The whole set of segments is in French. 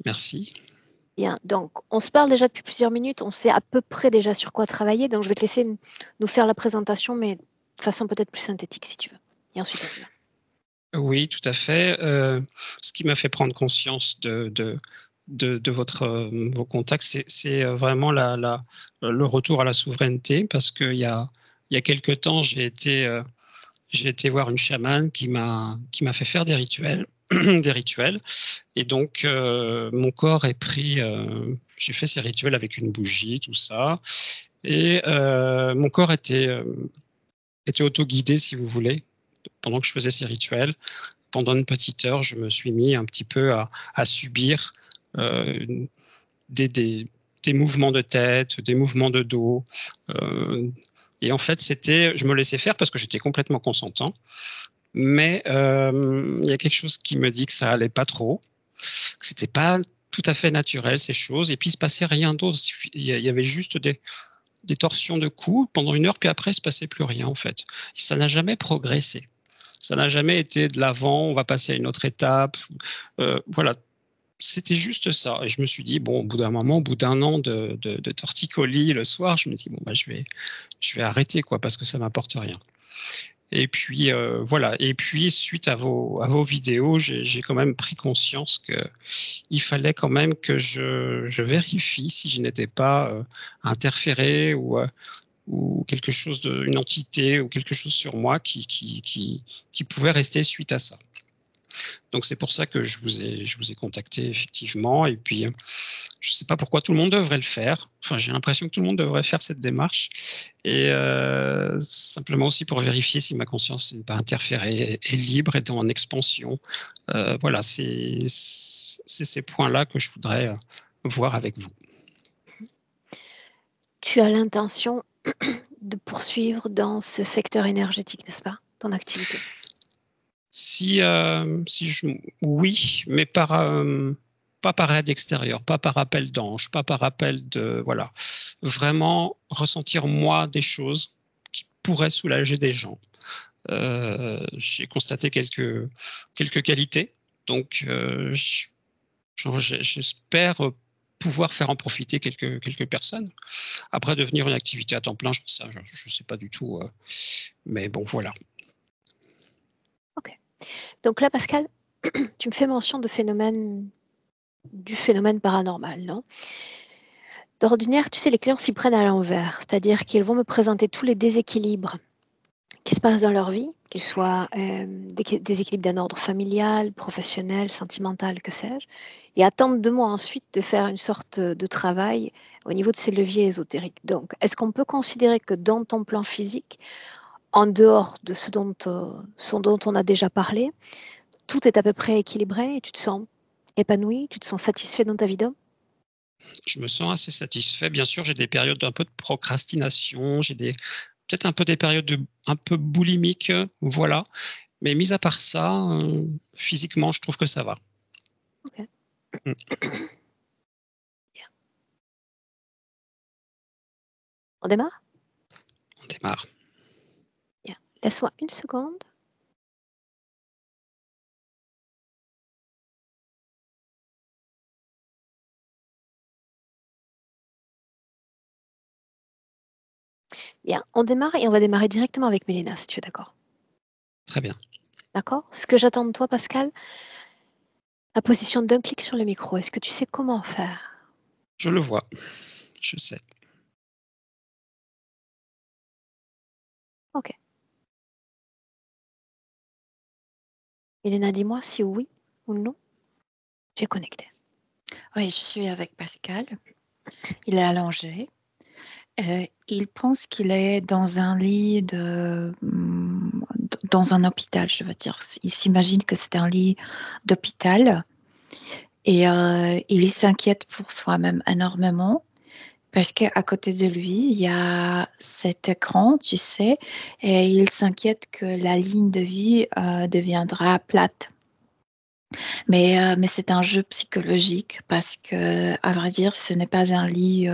Merci. Bien, donc on se parle déjà depuis plusieurs minutes, on sait à peu près déjà sur quoi travailler, donc je vais te laisser nous faire la présentation, mais de façon peut-être plus synthétique si tu veux. Et ensuite on y va. Oui, tout à fait. Ce qui m'a fait prendre conscience de vos contacts, c'est vraiment le retour à la souveraineté, parce qu'il y a quelque temps, j'ai été voir une chamane qui m'a fait faire des rituels, des rituels. Et donc, mon corps est pris. J'ai fait ces rituels avec une bougie, tout ça, et mon corps était auto-guidé, si vous voulez, pendant que je faisais ces rituels. Pendant une petite heure, je me suis mis un petit peu à subir euh, des mouvements de tête, des mouvements de dos. Et en fait, je me laissais faire parce que j'étais complètement consentant. Mais il y a quelque chose qui me dit que ça allait pas trop, que c'était pas tout à fait naturel, ces choses. Et puis, il se passait rien d'autre. Il y avait juste des torsions de cou pendant une heure, puis après, il se passait plus rien, en fait. Ça n'a jamais progressé. Ça n'a jamais été de l'avant, on va passer à une autre étape. Voilà, c'était juste ça. Et je me suis dit, bon, au bout d'un moment, au bout d'un an de torticolis le soir, je me dis, bon, bah, je vais arrêter, quoi, parce que ça m'apporte rien. Et puis, voilà. Et puis, suite à vos vidéos, j'ai quand même pris conscience qu'il fallait quand même que je vérifie si je n'étais pas interféré ou quelque chose, une entité ou quelque chose sur moi qui pouvait rester suite à ça. Donc c'est pour ça que je vous ai contacté, effectivement. Et puis je ne sais pas pourquoi tout le monde devrait le faire. Enfin, j'ai l'impression que tout le monde devrait faire cette démarche. Et simplement aussi pour vérifier si ma conscience n'est pas interférée, est libre, est en expansion. Voilà, c'est ces points-là que je voudrais voir avec vous. Tu as l'intention de poursuivre dans ce secteur énergétique, n'est-ce pas, ton activité? Oui, mais pas par aide extérieure, pas par appel d'ange, pas par appel de... Voilà. Vraiment ressentir, moi, des choses qui pourraient soulager des gens. J'ai constaté quelques qualités, donc j'espère pouvoir faire en profiter quelques personnes. Après, devenir une activité à temps plein, je ne sais pas du tout, mais bon, voilà. Ok. Donc là, Pascal, tu me fais mention du phénomène paranormal, non? D'ordinaire, tu sais, les clients s'y prennent à l'envers, c'est-à-dire qu'ils vont me présenter tous les déséquilibres qui se passent dans leur vie, qu'ils soient des déséquilibres d'un ordre familial, professionnel, sentimental, que sais-je, et attendent de moi ensuite de faire une sorte de travail au niveau de ces leviers ésotériques. Donc, est-ce qu'on peut considérer que dans ton plan physique, en dehors de ce dont on a déjà parlé, tout est à peu près équilibré et tu te sens épanoui, tu te sens satisfait dans ta vie d'homme? Je me sens assez satisfait. Bien sûr, j'ai des périodes un peu de procrastination, j'ai peut-être un peu des périodes un peu boulimiques, voilà. Mais mis à part ça, physiquement, je trouve que ça va. Ok. Mm. On démarre? On démarre. Bien. Laisse-moi une seconde. Bien, on démarre et on va démarrer directement avec Mélina, si tu es d'accord. Très bien. D'accord? Ce que j'attends de toi, Pascal, la position d'un clic sur le micro. Est-ce que tu sais comment faire? Je le vois. Je sais. Ok. Mélina, dis-moi si oui ou non tu es connectée. Oui, je suis avec Pascal. Il est allongé. Il pense qu'il est dans un lit dans un hôpital, je veux dire. Il s'imagine que c'est un lit d'hôpital et il s'inquiète pour soi-même énormément parce qu'à côté de lui, il y a cet écran, tu sais, et il s'inquiète que la ligne de vie deviendra plate. Mais c'est un jeu psychologique parce que, à vrai dire, ce n'est pas un lit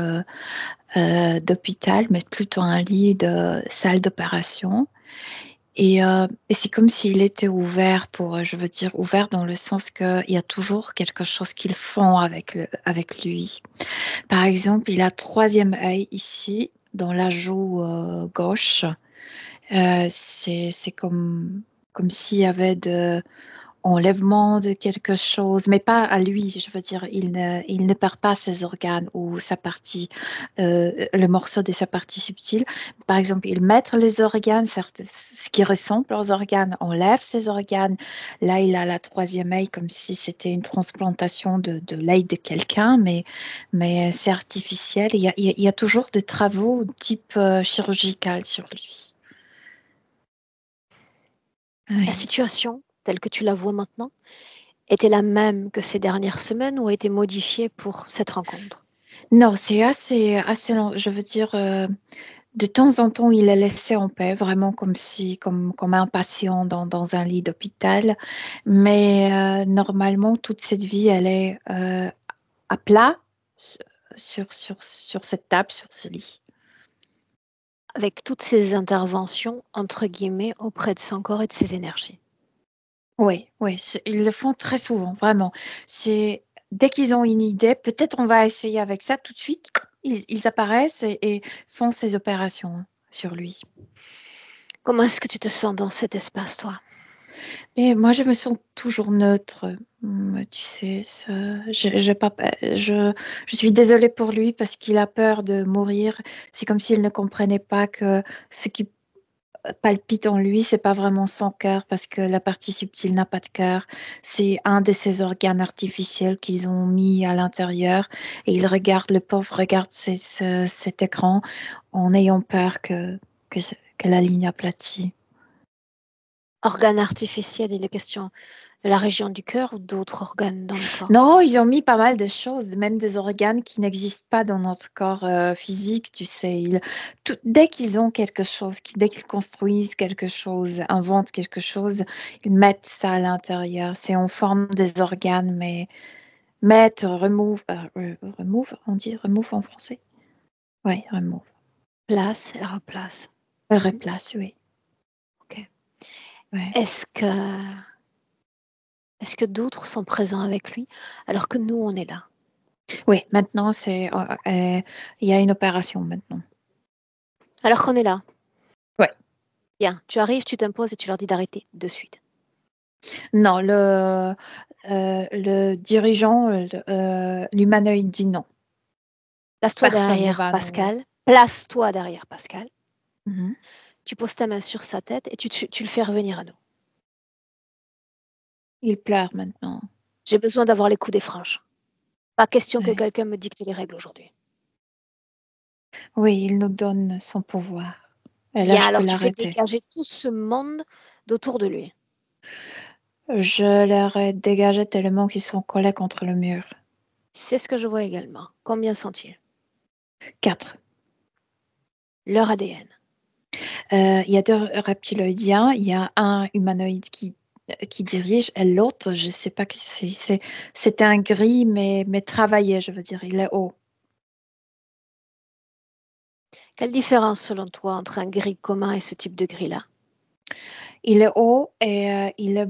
d'hôpital, mais plutôt un lit de salle d'opération. Et c'est comme s'il était ouvert je veux dire, ouvert dans le sens qu'il y a toujours quelque chose qu'ils font avec lui. Par exemple, il a 3e œil ici, dans la joue gauche. C'est comme s'il y avait enlèvement de quelque chose, mais pas à lui, je veux dire, il ne perd pas ses organes ou le morceau de sa partie subtile. Par exemple, il met les organes, certes, ce qui ressemble aux organes, enlève ses organes. Là, il a la 3e œil comme si c'était une transplantation de l'œil de quelqu'un, mais c'est artificiel. Il y a toujours des travaux type chirurgical sur lui. La situation, telle que tu la vois maintenant, était la même que ces dernières semaines ou a été modifiée pour cette rencontre? Non, c'est assez long. Je veux dire, de temps en temps, il est laissé en paix, vraiment comme un patient dans un lit d'hôpital. Mais normalement, toute cette vie, elle est à plat sur cette table, sur ce lit. Avec toutes ces interventions, entre guillemets, auprès de son corps et de ses énergies. Oui, oui, ils le font très souvent, vraiment. Dès qu'ils ont une idée, peut-être on va essayer avec ça tout de suite. Ils apparaissent et font ces opérations sur lui. Comment est-ce que tu te sens dans cet espace, toi? Et moi, je me sens toujours neutre. Tu sais, je suis désolée pour lui parce qu'il a peur de mourir. C'est comme s'il ne comprenait pas que ce qui palpite en lui, c'est pas vraiment son cœur parce que la partie subtile n'a pas de cœur. C'est un de ces organes artificiels qu'ils ont mis à l'intérieur et le pauvre regarde cet écran en ayant peur que la ligne aplatie. Organe artificiel, il est question de la région du cœur ou d'autres organes dans le corps? Non, ils ont mis pas mal de choses, même des organes qui n'existent pas dans notre corps physique, tu sais. Dès qu'ils ont quelque chose, dès qu'ils construisent quelque chose, inventent quelque chose, ils mettent ça à l'intérieur. C'est en forme des organes, mais mettre, remove, on dit remove en français? Oui, remove. Place et replace. Replace, oui. Ok. Ouais. Est-ce que d'autres sont présents avec lui alors que nous, on est là? Oui, maintenant, il y a une opération maintenant. Alors qu'on est là? Ouais. Bien, tu arrives, tu t'imposes et tu leur dis d'arrêter de suite. Non, le dirigeant, l'humanoïde dit non. Place-toi Personne ne derrière va nous. Pascal. Place-toi derrière Pascal. Mhm. Tu poses ta main sur sa tête et tu le fais revenir à nous. Il pleure maintenant. J'ai besoin d'avoir les coups des franges. Pas question que Ouais. quelqu'un me dicte les règles aujourd'hui. Oui, il nous donne son pouvoir. Et là, Bien, je peux alors tu fais l'arrêter. dégager tout ce monde d'autour de lui. Je leur ai dégagé tellement qu'ils sont collés contre le mur. C'est ce que je vois également. Combien sont-ils? 4. Leur ADN. Il y a 2 reptiloïdiens. Il y a un humanoïde qui dirige et l'autre, je ne sais pas qui c'est. C'est un gris, mais travaillé, je veux dire. Il est haut. Quelle différence selon toi entre un gris commun et ce type de gris-là? Il est haut et il est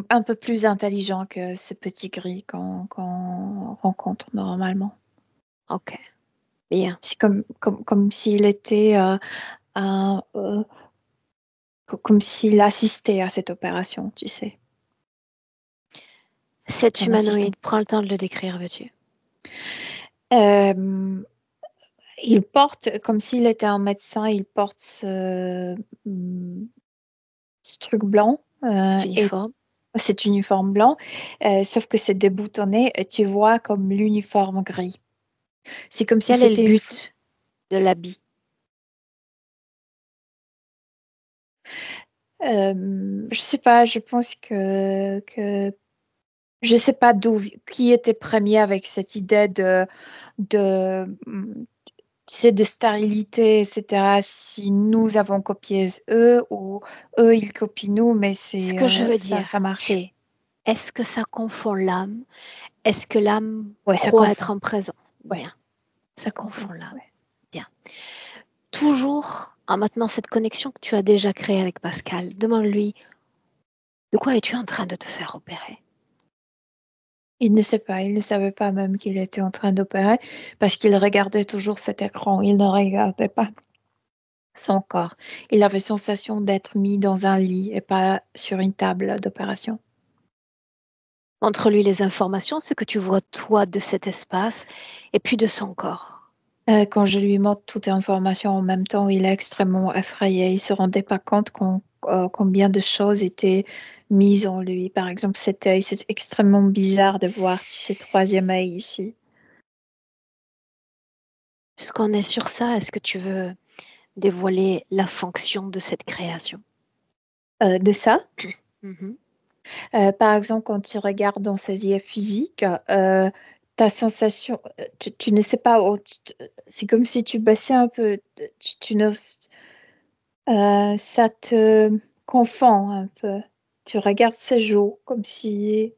un peu plus intelligent que ce petit gris qu'on rencontre normalement. Ok, bien. C'est comme s'il était comme s'il assistait à cette opération, tu sais, Cet comme assistant. humanoïde, prends le temps de le décrire, veux-tu? Euh, il porte, comme s'il était un médecin, il porte ce truc blanc Cet et uniforme. cet uniforme blanc, sauf que c'est déboutonné et tu vois comme l'uniforme gris. C'est comme si Quel est le c'était but de l'habit? je sais pas, je pense je sais pas qui était premier avec cette idée de, tu sais, de stérilité, etc. Si nous avons copié eux ou eux, ils copient nous, mais Ce que je veux dire, ça marche. c'est est-ce que ça confond l'âme? Est-ce que l'âme Ouais, ça croit être confond. en présence? Ouais, Bien, ça ça confond. confond l'âme. Ouais. Bien. Toujours en maintenant cette connexion que tu as déjà créée avec Pascal, demande-lui, de quoi es-tu en train de te faire opérer? Il ne sait pas, il ne savait pas même qu'il était en train d'opérer parce qu'il regardait toujours cet écran. Il ne regardait pas son corps. Il avait sensation d'être mis dans un lit et pas sur une table d'opération. Montre-lui les informations, ce que tu vois toi de cet espace et puis de son corps. Quand je lui montre toutes les informations en même temps, il est extrêmement effrayé. Il ne se rendait pas compte combien de choses étaient mises en lui. Par exemple, cet œil, c'est extrêmement bizarre de voir, tu sais, troisième œil ici. Puisqu'on est sur ça, est-ce que tu veux dévoiler la fonction de cette création? De ça, Mhm. par exemple, quand tu regardes dans ses yeux physiques, ta sensation, tu ne sais pas, c'est comme si tu baissais un peu, tu ne, ça te confond un peu. Tu regardes ses joues comme si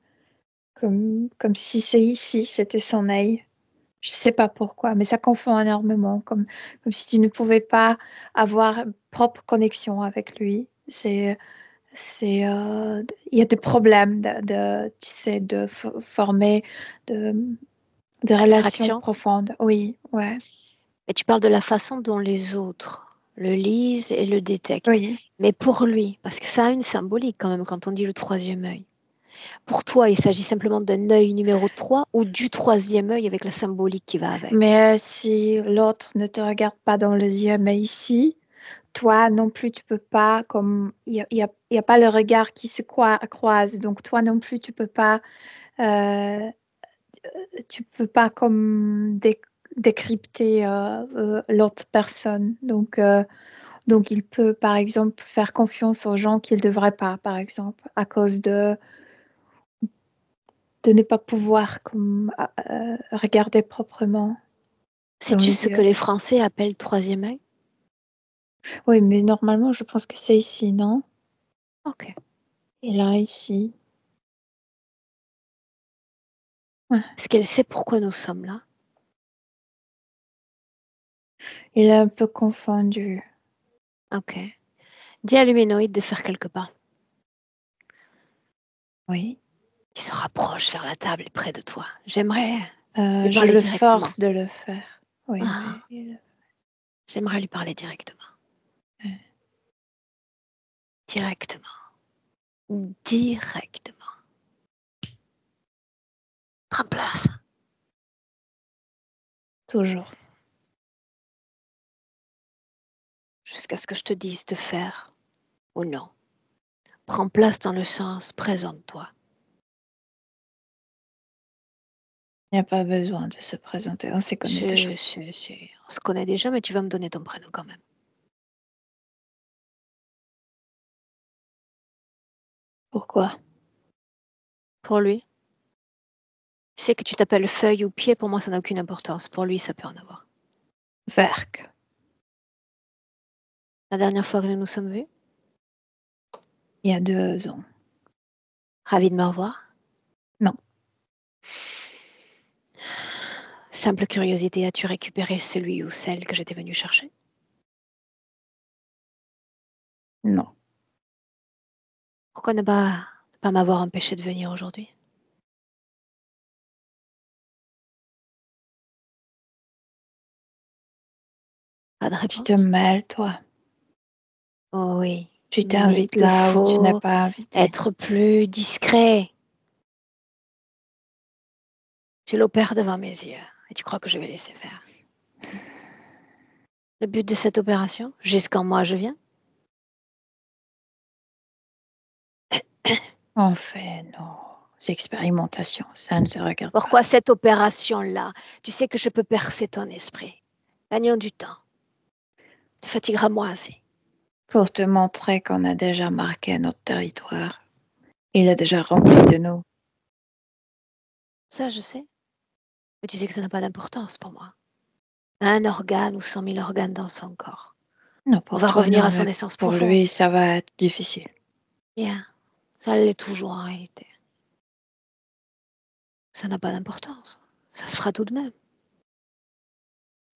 c'est ici, c'était son œil. Je sais pas pourquoi, mais ça confond énormément, comme si tu ne pouvais pas avoir une propre connexion avec lui. Il y a des problèmes tu sais, de former de, de relations Attraction. profondes. Oui, ouais, Et tu parles de la façon dont les autres le lisent et le détectent. oui. Mais pour lui, parce que ça a une symbolique quand même quand on dit le troisième œil. Pour toi, il s'agit simplement d'un œil numéro 3 ou du troisième œil avec la symbolique qui va avec. Mais si l'autre ne te regarde pas dans les yeux, mais ici, toi non plus, tu peux pas, comme il y a pas le regard qui se croise, donc toi non plus, euh, tu peux pas comme décrypter l'autre personne. Donc, il peut, par exemple, faire confiance aux gens qu'il ne devrait pas, par exemple, à cause de ne pas pouvoir comme, regarder proprement dans Sais-tu les ce que yeux. les Français appellent troisième œil? Oui, mais normalement, je pense que c'est ici, non? Ok. Et là, ici. Ouais. Est-ce qu'elle sait pourquoi nous sommes là? Il est un peu confondu. Ok. Dis à l'humanoïde de faire quelques pas. Oui. Il se rapproche vers la table et près de toi. J'aimerais lui Je parler le directement. force de le faire. Oui, Ah, mais j'aimerais lui parler directement. Directement. Directement. Prends place. toujours. Jusqu'à ce que je te dise de faire ou non. Prends place dans le sens présente-toi. Il n'y a pas besoin de se présenter. On se connaît déjà. On se connaît déjà, mais tu vas me donner ton prénom quand même. Pourquoi? Pour lui, tu sais que tu t'appelles Feuille ou Pied, pour moi ça n'a aucune importance. Pour lui, ça peut en avoir. Verk. La dernière fois que nous nous sommes vus, Il y a 2 ans. ravi de me revoir. Non. Simple curiosité, as-tu récupéré celui ou celle que j'étais venue chercher? Non. Pourquoi ne pas m'avoir empêché de venir aujourd'hui? Pas de Tu te réponse? mêles, toi. Oh oui, Tu mais il t'invites te là où tu n'es faut pas invité. être plus discret. Tu l'opères devant mes yeux et tu crois que je vais laisser faire. Le but de cette opération, jusqu'en moi je viens, En fait, non. C'est expérimentation. Ça ne se regarde pas. pourquoi cette opération-là? Tu sais que je peux percer ton esprit. Gagnons du temps. Tu fatigueras moins assez. Pour te montrer qu'on a déjà marqué notre territoire. Il est déjà rempli de nous. Ça, je sais. Mais tu sais que ça n'a pas d'importance pour moi. Un organe ou 100 000 organes dans son corps. Non, On pour va toi, revenir non, à son mais essence pour profonde. lui, ça va être difficile. Bien. Ça l'est toujours en réalité. Ça n'a pas d'importance. Ça se fera tout de même.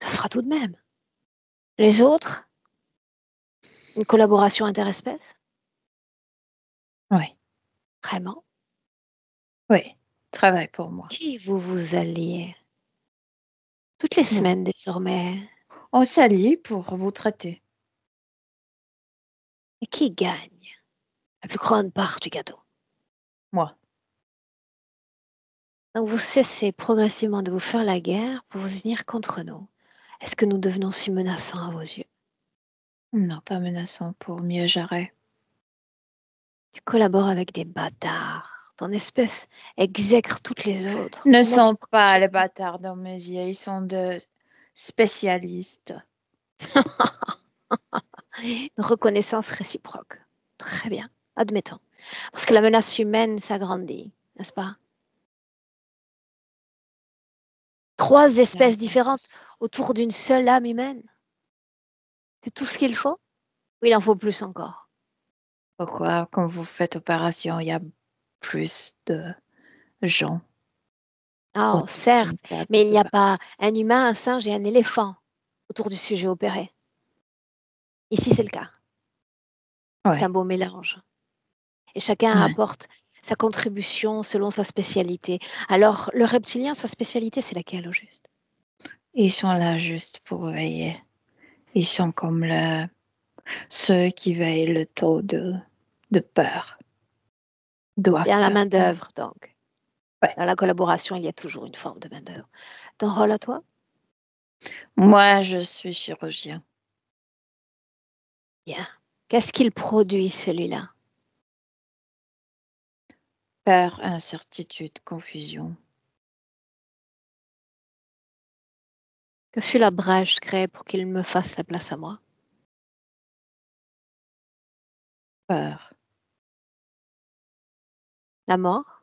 Ça se fera tout de même. Les autres, Une collaboration interespèce? Oui, Vraiment? oui. Travaille pour moi. Qui vous alliez? Toutes les Bon. semaines désormais. On s'allie pour vous traiter. Et qui gagne la plus grande part du gâteau? Moi. Donc vous cessez progressivement de vous faire la guerre pour vous unir contre nous. Est-ce que nous devenons si menaçants à vos yeux? Non, pas menaçant pour mieux gérer. Tu collabores avec des bâtards. Ton espèce exècre toutes les autres. Ne Comment tu sont pas les bâtards dans mes yeux, ils sont de spécialistes. Une reconnaissance réciproque. Très bien, admettons. Parce que la menace humaine s'agrandit, n'est-ce pas? 3 espèces différentes autour d'une seule âme humaine. C'est tout ce qu'il faut? Ou il en faut plus encore? Pourquoi, quand vous faites opération, il y a plus de gens Oh, autour certes, d'une table mais il n'y a pas d'opération? un humain, un singe et un éléphant autour du sujet opéré. Ici, c'est le cas. C'est un Ouais. beau mélange. Et chacun Ouais. apporte sa contribution selon sa spécialité. Alors, le reptilien, sa spécialité, c'est laquelle au juste? Ils sont là juste pour veiller. Ils sont comme ceux qui veillent le taux de peur. Doivent Bien la faire peur. main-d'œuvre, donc. Ouais. Dans la collaboration, il y a toujours une forme de main-d'œuvre. Ton rôle à toi? Moi, je suis chirurgien. Bien. Qu'est-ce qu'il produit, celui-là? Peur, incertitude, confusion. Que fut la brèche créée pour qu'il me fasse la place à moi? Peur. La mort?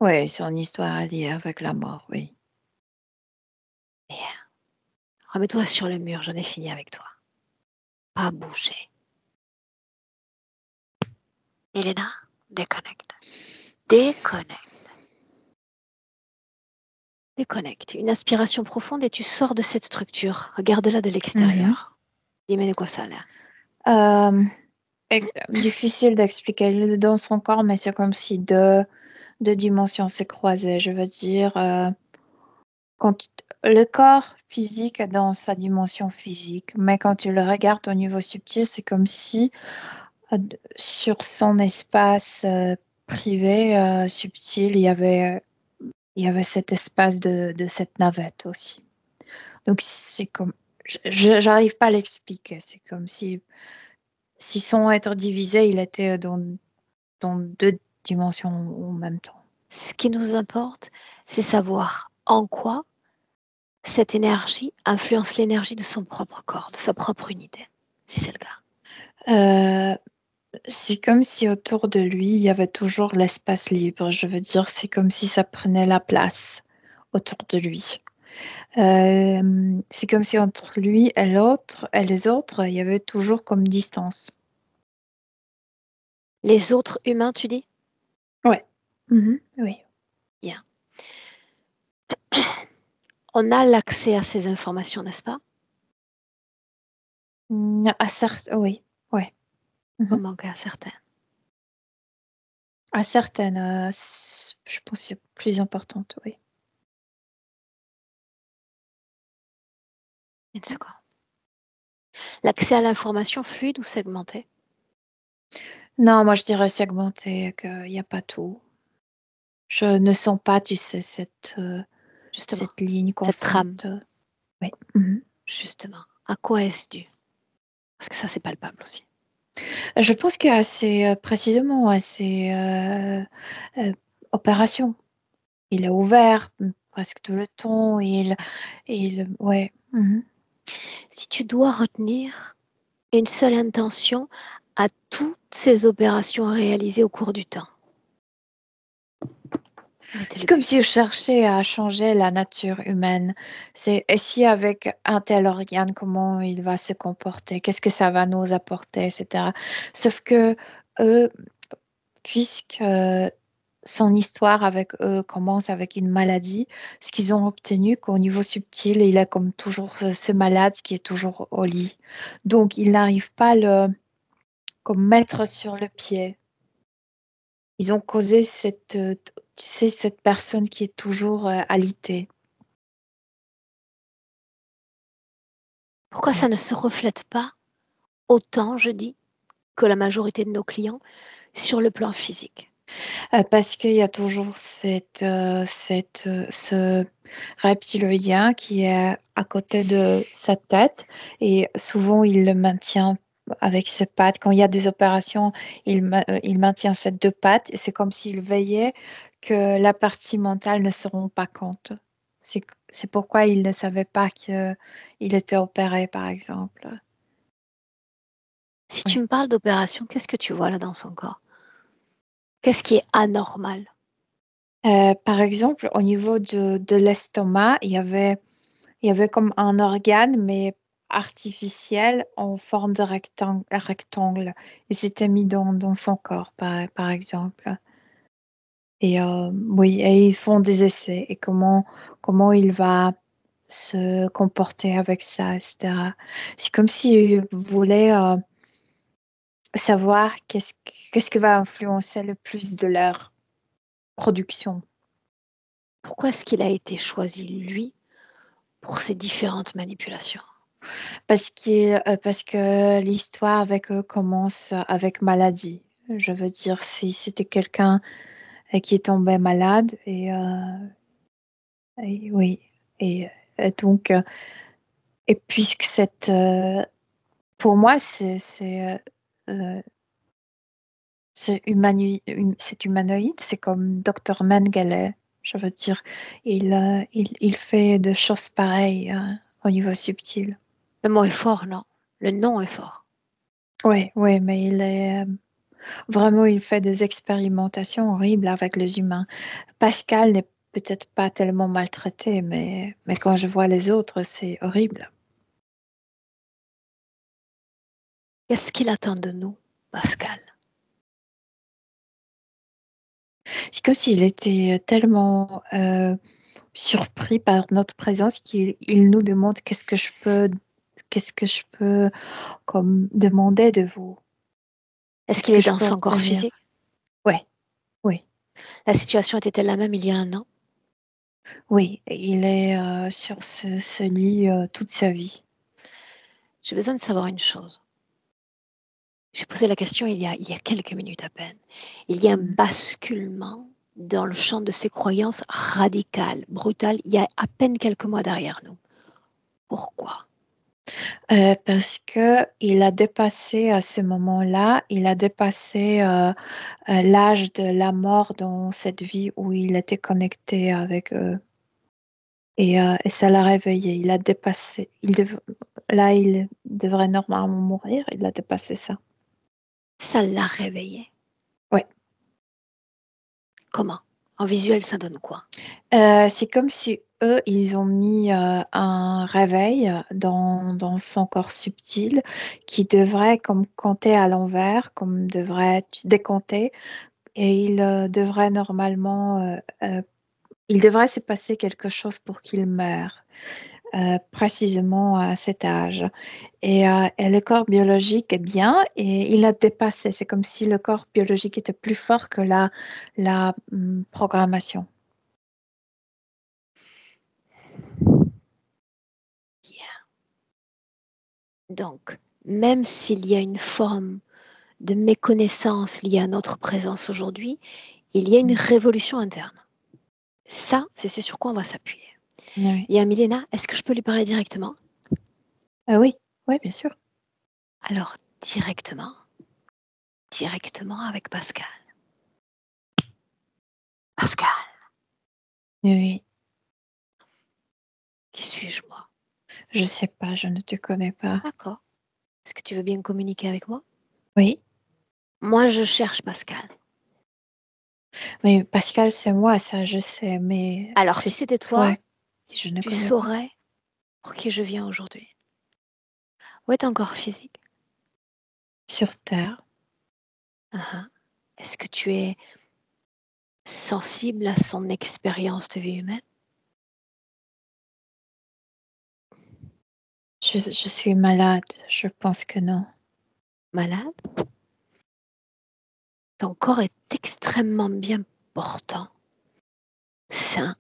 Oui, son histoire est liée avec la mort, oui. Bien. Remets-toi sur le mur, j'en ai fini avec toi. Pas bouger. Elena, déconnecte. Déconnecte. Déconnecte. Une aspiration profonde et tu sors de cette structure. Regarde-la de l'extérieur. Dis-moi de quoi ça a l'air. Difficile d'expliquer dans son corps, mais c'est comme si deux dimensions s'est croisées. Je veux dire, quand le corps physique est dans sa dimension physique, mais quand tu le regardes au niveau subtil, c'est comme si sur son espace privé subtil, il y avait cet espace de cette navette aussi. Donc c'est comme, j'arrive pas à l'expliquer. C'est comme si son être divisé, il était dans deux dimensions en même temps. Ce qui nous importe, c'est savoir en quoi cette énergie influence l'énergie de son propre corps, de sa propre unité, si c'est le cas. C'est comme si autour de lui, il y avait toujours l'espace libre. Je veux dire, c'est comme si ça prenait la place autour de lui. C'est comme si entre lui et l'autre et les autres, il y avait toujours comme distance. Les autres humains, tu dis? Ouais. Oui. Bien. On a l'accès à ces informations, n'est-ce pas? À certaines, oui. Ouais. Comment qu'à certaines? À certaines, je pense que c'est plus importante, oui. Une seconde. L'accès à l'information fluide ou segmenté? Non, moi je dirais segmenté, qu'il n'y a pas tout. Je ne sens pas, tu sais, Justement, cette ligne cette trame, constante. Oui. justement. À quoi est-ce dû? Parce que ça, c'est palpable aussi. Je pense qu'il y a assez, précisément, assez opération. Il est ouvert presque tout le temps. Ouais. Si tu dois retenir une seule intention à toutes ces opérations réalisées au cours du temps. C'est comme si je cherchais à changer la nature humaine. Et si avec un tel organe, comment il va se comporter, qu'est-ce que ça va nous apporter, etc. Sauf que eux, puisque son histoire avec eux commence avec une maladie. Ce qu'ils ont obtenu, qu'au niveau subtil, il est comme toujours ce malade qui est toujours au lit. Donc, ils n'arrivent pas à le comme mettre sur le pied. Ils ont causé cette personne qui est toujours alitée. Pourquoi Ouais. ça ne se reflète pas autant, je dis, que la majorité de nos clients sur le plan physique? Parce qu'il y a toujours ce reptilien qui est à côté de sa tête et souvent il le maintient avec ses pattes. Quand il y a des opérations, il maintient ses deux pattes et c'est comme s'il veillait que la partie mentale ne se rend pas compte. C'est, c'est pourquoi il ne savait pas qu'il était opéré, par exemple. Si tu Oui. me parles d'opération, qu'est-ce que tu vois là dans son corps? Qu'est-ce qui est anormal? Par exemple, au niveau de l'estomac, il y avait comme un organe, mais artificiel en forme de rectangle. Et c'était mis dans son corps, par exemple. Et oui, et ils font des essais. Et comment il va se comporter avec ça, etc. C'est comme s'ils voulaient savoir qu'est-ce qui va influencer le plus de leur production. Pourquoi est-ce qu'il a été choisi, lui, pour ces différentes manipulations? Parce que l'histoire avec eux commence avec maladie. Je veux dire, si c'était quelqu'un qui est tombé malade, et oui, et donc, et puisque pour moi, euh, c'est humanoïde, c'est comme Dr Mengele. Je veux dire, il fait de choses pareilles au niveau subtil. Le mot est fort, non? Le nom est fort. Oui, oui, mais vraiment, il fait des expérimentations horribles avec les humains. Pascal n'est peut-être pas tellement maltraité, mais quand je vois les autres, c'est horrible. Qu'est-ce qu'il attend de nous, Pascal? C'est comme s'il était tellement surpris par notre présence qu'il nous demande qu'est-ce que je peux comme demander de vous, Est-ce qu'est-ce qu'il que est je dans peux son corps obtenir. physique? Oui, oui, La situation était-elle la même il y a un an? oui. Il est sur ce lit toute sa vie. J'ai besoin de savoir une chose. J'ai posé la question il y a quelques minutes à peine. Il y a un Mm. basculement dans le champ de ses croyances radicales, brutales, il y a à peine quelques mois derrière nous. Pourquoi? Parce que il a dépassé à ce moment-là, il a dépassé l'âge de la mort dans cette vie où il était connecté avec eux. Et ça l'a réveillé. Il a dépassé. Là, il devrait normalement mourir. Il a dépassé ça. Ça l'a réveillé. Ouais. Comment? En visuel, ça donne quoi? C'est comme si eux, ils ont mis un réveil dans son corps subtil qui devrait comme compter à l'envers, comme devrait décompter. Et devrait normalement, il devrait se passer quelque chose pour qu'il meure, précisément à cet âge. Et le corps biologique est bien et il a dépassé. C'est comme si le corps biologique était plus fort que la programmation. Bien. Donc, même s'il y a une forme de méconnaissance liée à notre présence aujourd'hui, il y a une Mm. révolution interne. Ça, c'est ce sur quoi on va s'appuyer. Oui. Il y a Milena, est-ce que je peux lui parler directement? Oui, oui, bien sûr. Alors, directement avec Pascal. Pascal, Oui, qui suis-je moi? je sais pas, je ne te connais pas. D'accord. Est-ce que tu veux bien communiquer avec moi? Oui, Moi, je cherche Pascal. mais Pascal, c'est moi, ça, je sais, mais Alors, si c'est c'était toi toi, que je ne tu connais pas. saurais pour qui je viens aujourd'hui. Où est ton corps physique? Sur Terre. Ah, ah. Est-ce que tu es sensible à son expérience de vie humaine? Je suis malade, je pense que non. Malade? Ton corps est extrêmement bien portant, sain.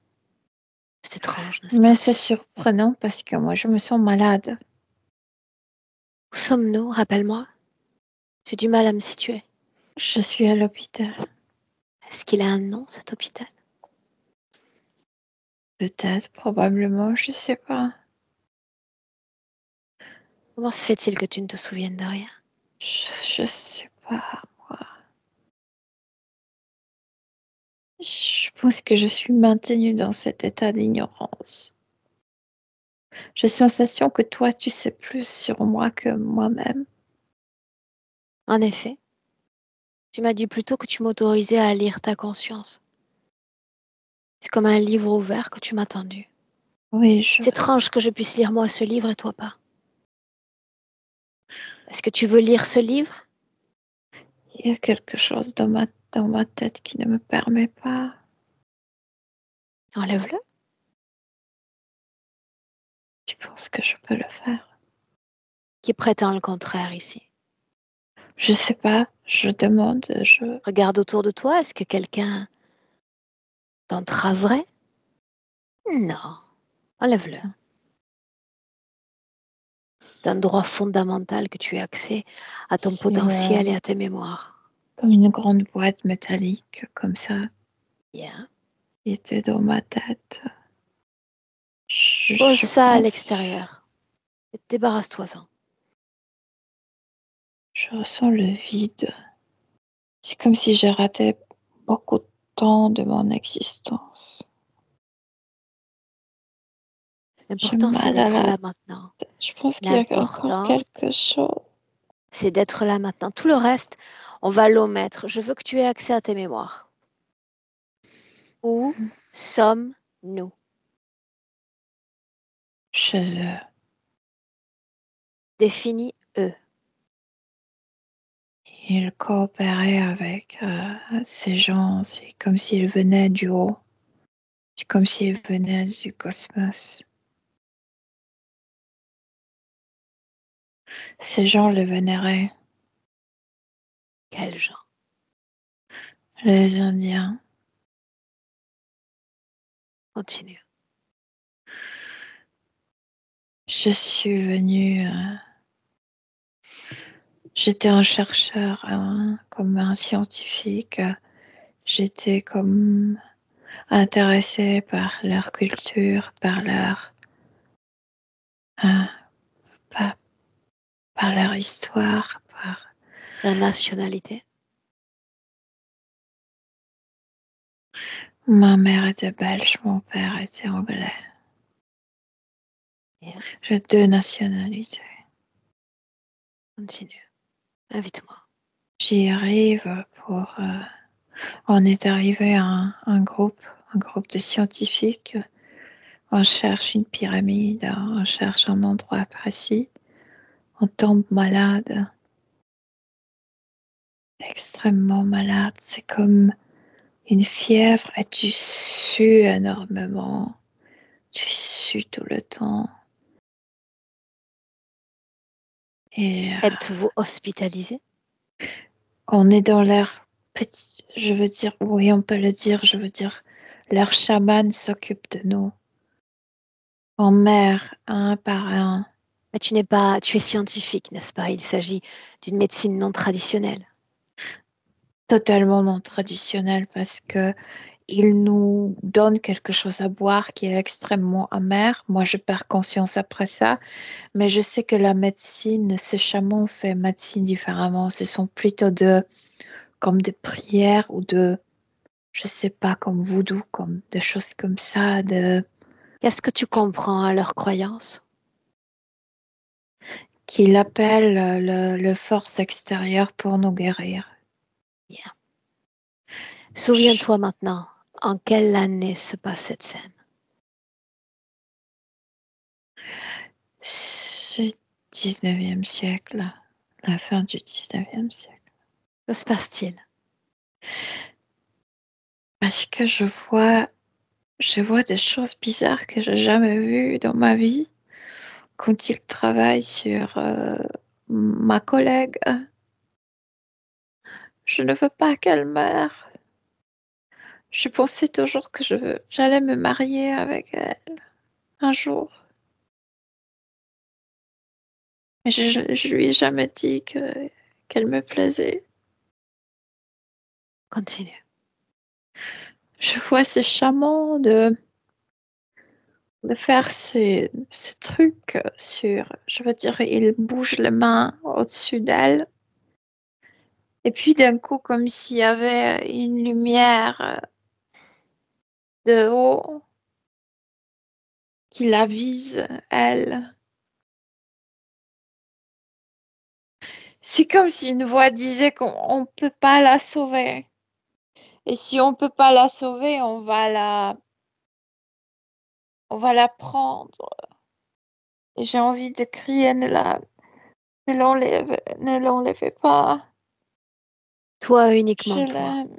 C'est étrange, n'est-ce Mais pas? c'est surprenant parce que moi, je me sens malade. Où sommes-nous? Rappelle-moi. J'ai du mal à me situer. Je suis à l'hôpital. Est-ce qu'il a un nom, cet hôpital? Peut-être, probablement, je sais pas. Comment se fait-il que tu ne te souviennes de rien? Je sais pas, moi. Je pense que je suis maintenue dans cet état d'ignorance. J'ai la sensation que toi, tu sais plus sur moi que moi-même. En effet, tu m'as dit plutôt que tu m'autorisais à lire ta conscience. C'est comme un livre ouvert que tu m'as tendu. Oui, C'est étrange que je puisse lire moi ce livre et toi pas. Est-ce que tu veux lire ce livre? il y a quelque chose dans ma tête qui ne me permet pas. Enlève-le. Tu penses que je peux le faire? Qui prétend le contraire ici? Je sais pas, je demande, Regarde autour de toi, est-ce que quelqu'un t'entraverait? Non. Enlève-le. D'un droit fondamental que tu aies accès à ton C'est potentiel et à tes mémoires. comme une grande boîte métallique, comme ça, Bien. qui était dans ma tête. Pose Je ça à pense, l'extérieur. Et débarrasse-toi-en. je ressens le vide. C'est comme si j'ai raté beaucoup de temps de mon existence. J'ai L'important, c'est mal à d'être la là maintenant. tête. Je pense qu'il y a encore L'important, quelque chose. c'est d'être là maintenant. Tout le reste, on va l'omettre. Je veux que tu aies accès à tes mémoires. Où sommes-nous? Chez eux. Définis eux. Ils coopéraient avec ces gens. C'est comme s'ils venaient du haut. C'est comme s'ils venaient du cosmos. Ces gens le vénéraient. Quels gens? Les Indiens. Continue. Je suis venue. J'étais un chercheur, comme un scientifique. J'étais comme intéressée par leur culture, euh, par, par leur histoire. La nationalité. Ma mère était belge, mon père était anglais. Bien. J'ai 2 nationalités. Continue. Invite-moi. J'y arrive pour. On est arrivé à un groupe de scientifiques. On cherche une pyramide, on cherche un endroit précis. On tombe malade, extrêmement malade. C'est comme une fièvre et tu sues énormément. Tu sues tout le temps. Et Êtes-vous hospitalisé? on est dans leur petit. Je veux dire, oui, on peut le dire. Je veux dire, leur chaman s'occupe de nous. En mer, un par un. Mais tu n'es pas, tu es scientifique, n'est-ce pas? Il s'agit d'une médecine non traditionnelle. Totalement non traditionnel parce que il nous donne quelque chose à boire qui est extrêmement amer. Moi, je perds conscience après ça, mais je sais que la médecine, ces chamans font médecine différemment. Ce sont plutôt comme des prières ou je sais pas, comme voodoo, comme des choses comme ça, Qu'est-ce que tu comprends à leurs croyances? qu'il appelle le force extérieure pour nous guérir. Bien. Je- Souviens-toi maintenant, en quelle année se passe cette scène? C'est 19e siècle, la fin du 19e siècle. Que se passe-t-il? Parce que je vois des choses bizarres que j'ai jamais vues dans ma vie. Quand il travaille sur ma collègue, je ne veux pas qu'elle meure. Je pensais toujours que j'allais me marier avec elle un jour. Mais je lui ai jamais dit qu'elle me plaisait. Continue. Je vois ce chaman de faire ce truc sur, je veux dire, il bouge les mains au-dessus d'elle. Et puis d'un coup, comme s'il y avait une lumière de haut qui la vise, elle. C'est comme si une voix disait qu'on ne peut pas la sauver. Et si on ne peut pas la sauver, on va la prendre. Et j'ai envie de crier, ne l'enlevez pas. Toi, Je uniquement toi. l'aime.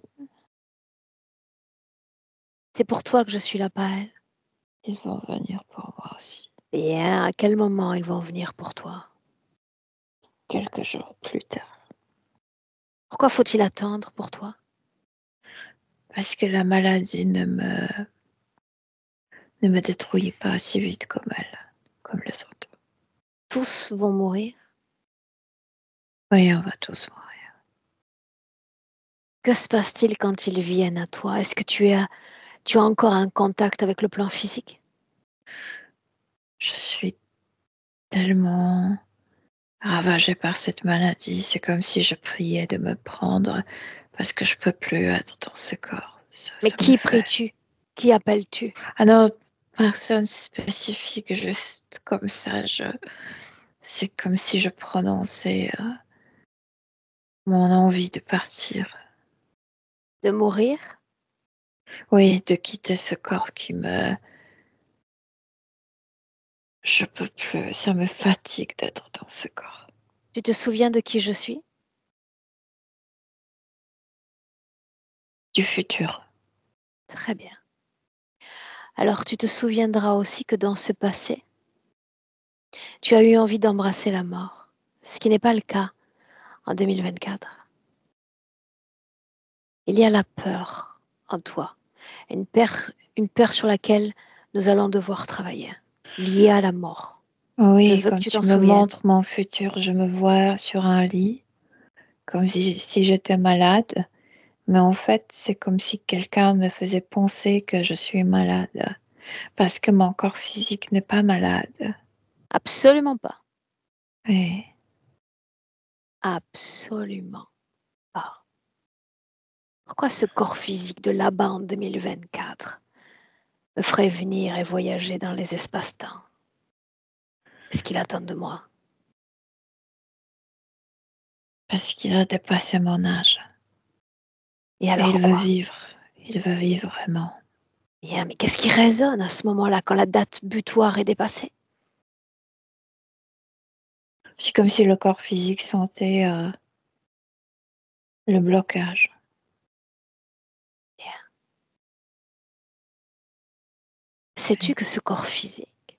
C'est pour toi que je suis là, pas elle. Ils vont venir pour moi aussi. Bien, à quel moment ils vont venir pour toi? Quelques jours plus tard. Pourquoi faut-il attendre pour toi? Parce que la maladie ne me détruit pas si vite comme les autres. Tous vont mourir. Oui, on va tous mourir. Que se passe-t-il quand ils viennent à toi? Est-ce que tu as encore un contact avec le plan physique? Je suis tellement ravagée par cette maladie. C'est comme si je priais de me prendre parce que je peux plus être dans ce corps. Mais Ça me qui fait. pries-tu? Qui appelles-tu? Ah non, personne spécifique, juste comme ça. C'est comme si je prononçais mon envie de partir. De mourir? Oui, de quitter ce corps je peux plus, ça me fatigue d'être dans ce corps. Tu te souviens de qui je suis? Du futur. Très bien. Alors tu te souviendras aussi que dans ce passé, tu as eu envie d'embrasser la mort, ce qui n'est pas le cas en 2024. Il y a la peur en toi, une peur sur laquelle nous allons devoir travailler, liée à la mort. Je Oui, veux que quand tu t'en tu me souviennes. montres mon futur, je me vois sur un lit, comme si j'étais malade. Mais en fait, c'est comme si quelqu'un me faisait penser que je suis malade. Parce que mon corps physique n'est pas malade. Absolument pas. Oui. Absolument pas. Pourquoi ce corps physique de là-bas en 2024 me ferait venir et voyager dans les espaces-temps? Qu'est-ce qu'il attend de moi? Parce qu'il a dépassé mon âge. Et Et alors il veut quoi? vivre. Il veut vivre vraiment. Bien, mais qu'est-ce qui résonne à ce moment-là quand la date butoir est dépassée? C'est comme si le corps physique sentait le blocage. Bien. Sais-tu que ce corps physique,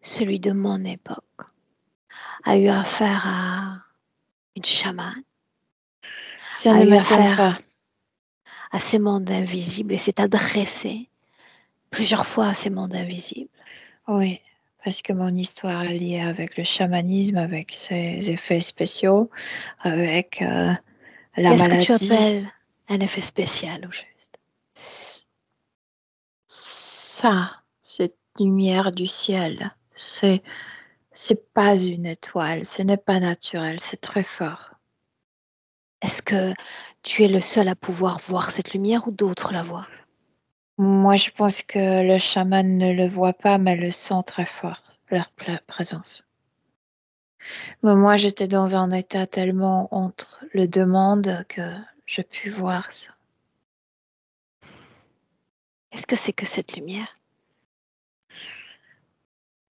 celui de mon époque, a eu affaire à une chamane, Ça a ne eu m'étonne pas. affaire à ces mondes invisibles et s'est adressé plusieurs fois à ces mondes invisibles? Oui, parce que mon histoire est liée avec le chamanisme, avec ses effets spéciaux, avec la Qu'est-ce que tu maladie. appelles un effet spécial au juste? Ça, cette lumière du ciel, c'est pas une étoile, ce n'est pas naturel, c'est très fort. Est-ce que tu es le seul à pouvoir voir cette lumière ou d'autres la voient? Moi, je pense que le chaman ne le voit pas, mais le sent très fort, leur présence. Mais moi, j'étais dans un état tellement entre le deux mondes que je pu voir ça. Qu'est-ce que c'est que cette lumière?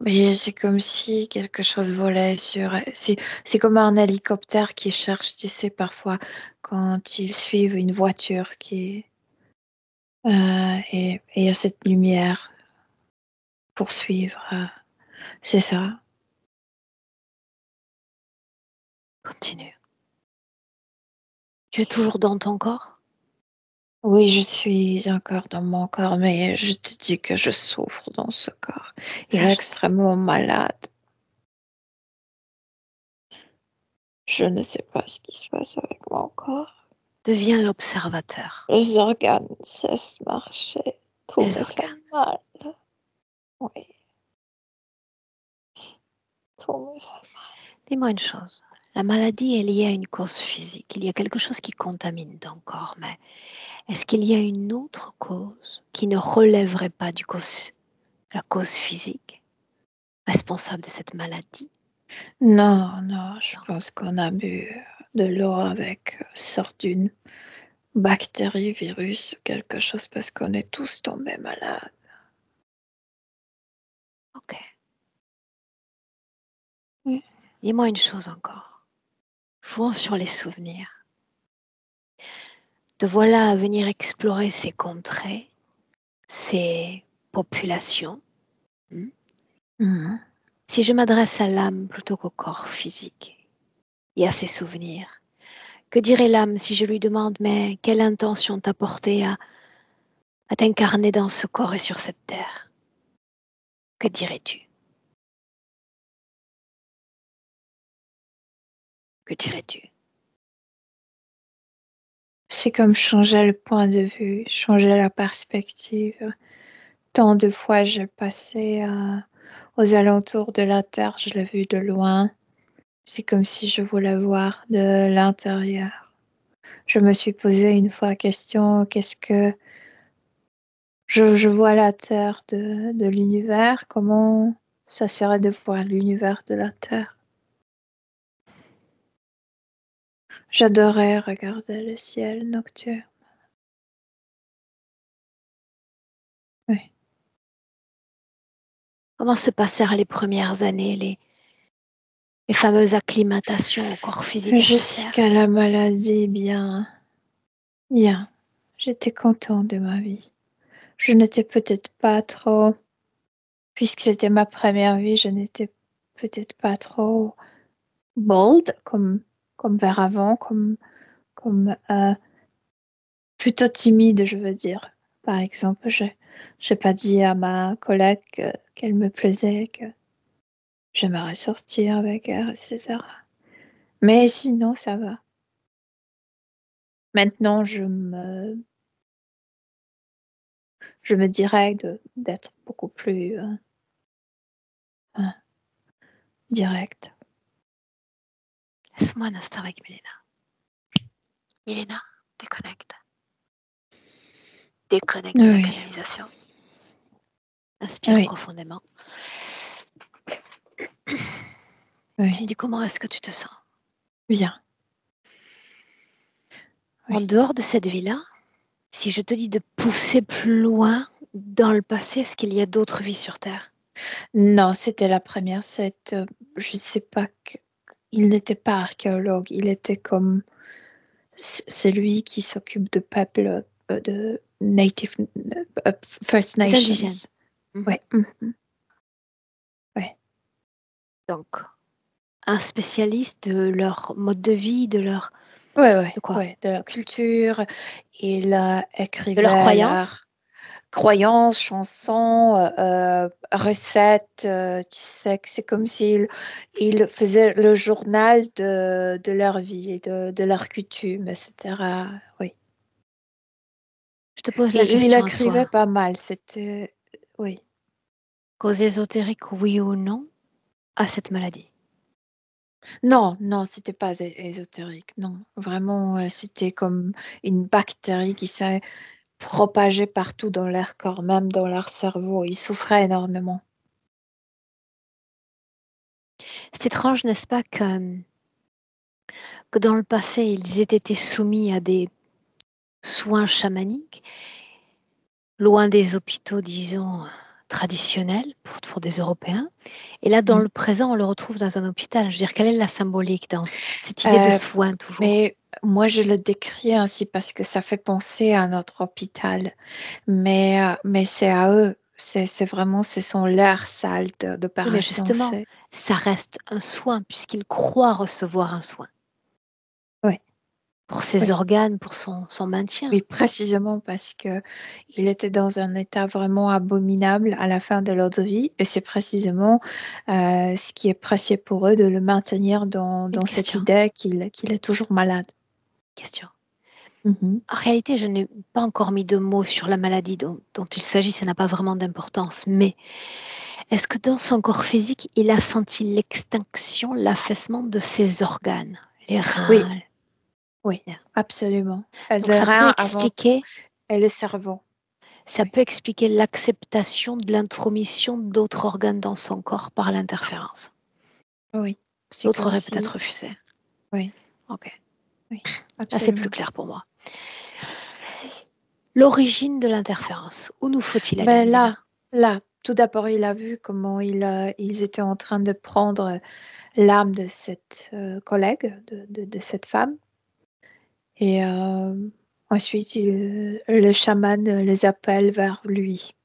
Mais c'est comme si quelque chose volait sur. C'est comme un hélicoptère qui cherche, tu sais, parfois quand ils suivent une voiture qui Et il y a cette lumière pour suivre. C'est ça. Continue. Tu es toujours dans ton corps? Oui, je suis encore dans mon corps, mais je te dis que je souffre dans ce corps. Il est Sache, extrêmement malade. Je ne sais pas ce qui se passe avec mon corps. deviens l'observateur. Les organes cessent de marcher. Tout Les me fait organes. mal. Oui, tout me fait mal. Dis-moi une chose. La maladie est liée à une cause physique. Il y a quelque chose qui contamine ton corps, mais est-ce qu'il y a une autre cause qui ne relèverait pas la cause physique responsable de cette maladie? Non, non, je Non. pense qu'on a bu de l'eau avec sorte d'une bactérie, virus, quelque chose, parce qu'on est tous tombés malades. Ok. Oui. Dis-moi une chose encore. Jouons sur les souvenirs. Te voilà à venir explorer ces contrées, ces populations. Mhm. Si je m'adresse à l'âme plutôt qu'au corps physique et à ses souvenirs, que dirait l'âme si je lui demande mais quelle intention t'a porté à t'incarner dans ce corps et sur cette terre? Que dirais-tu? Que dirais-tu? C'est comme changer le point de vue, changer la perspective. Tant de fois j'ai passé aux alentours de la Terre, je l'ai vu de loin. C'est comme si je voulais voir de l'intérieur. Je me suis posé une fois la question, qu'est-ce que je vois la Terre de l'univers, comment ça serait de voir l'univers de la Terre? J'adorais regarder le ciel nocturne. Oui. Comment se passèrent les premières années, les fameuses acclimatations au corps physique et cette terre? Jusqu'à la maladie, bien. J'étais contente de ma vie. Je n'étais peut-être pas trop, puisque c'était ma première vie, je n'étais peut-être pas trop bold comme vers avant, comme plutôt timide, je veux dire. Par exemple, j'ai pas dit à ma collègue qu'elle me plaisait, que j'aimerais sortir avec elle, etc. Mais sinon, ça va. Maintenant, je me dirais d'être beaucoup plus euh, directe. Laisse-moi un instant avec Milena. Milena, déconnecte. Déconnecte de la Oui, canalisation. Inspire oui, profondément. Tu me oui, dis comment est-ce que tu te sens? bien. En Oui. dehors de cette vie-là, si je te dis de pousser plus loin dans le passé, est-ce qu'il y a d'autres vies sur Terre? Non, c'était la première. Je sais pas il n'était pas archéologue. Il était comme celui qui s'occupe de peuples de Native First Les indigènes. Nations. Ouais. Ouais. Donc, un spécialiste de leur mode de vie, Ouais, de quoi? ouais, de leur culture. Il De leurs écrivait croyances? leurs croyances, chansons, recettes. Tu sais que c'est comme s'il il faisait le journal de leur vie, et de leur coutume, etc. Oui. Je te pose la Et il question à écrivait toi. pas mal. C'était, oui. Cause ésotérique, oui ou non, à cette maladie? Non, non, c'était pas ésotérique. Non, vraiment, c'était comme une bactérie qui s'est propagée partout dans leur corps, même dans leur cerveau. Ils souffraient énormément. C'est étrange, n'est-ce pas, que dans le passé, ils aient été soumis à des soins chamaniques, loin des hôpitaux, disons, traditionnels pour des Européens. Et là, dans Mm. le présent, on le retrouve dans un hôpital. Je veux dire, quelle est la symbolique dans cette idée de Euh, soin toujours? mais Moi, je le décris ainsi parce que ça fait penser à notre hôpital. Mais c'est à eux. C'est vraiment, ce sont leurs salles Oui, mais d'opération. justement, ça reste un soin puisqu'il croit recevoir un soin Oui, pour ses oui. organes, pour son maintien. Oui, précisément parce que il était dans un état vraiment abominable à la fin de leur vie. Et c'est précisément ce qui est précieux pour eux de le maintenir Une dans cette question, idée qu'il est toujours malade. question. Mhm. En réalité, je n'ai pas encore mis de mots sur la maladie dont il s'agit, ça n'a pas vraiment d'importance. Mais est-ce que dans son corps physique, il a senti l'extinction, l'affaissement de ses organes, les Oui, reins? oui, Bien. absolument. Donc Le rein avant tout et le cerveau. ça Oui, peut expliquer l'acceptation de l'intromission d'autres organes dans son corps par l'interférence. oui. C'est D'autres comme auraient si. peut-être refusé. Oui, Ok, oui, là c'est plus absolument. clair pour moi. L'origine de l'interférence, où nous faut-il aller, Ben Mélina? là, tout d'abord, il a vu comment ils étaient en train de prendre l'âme de cette collègue, de cette femme. Et ensuite, le chaman les appelle vers lui.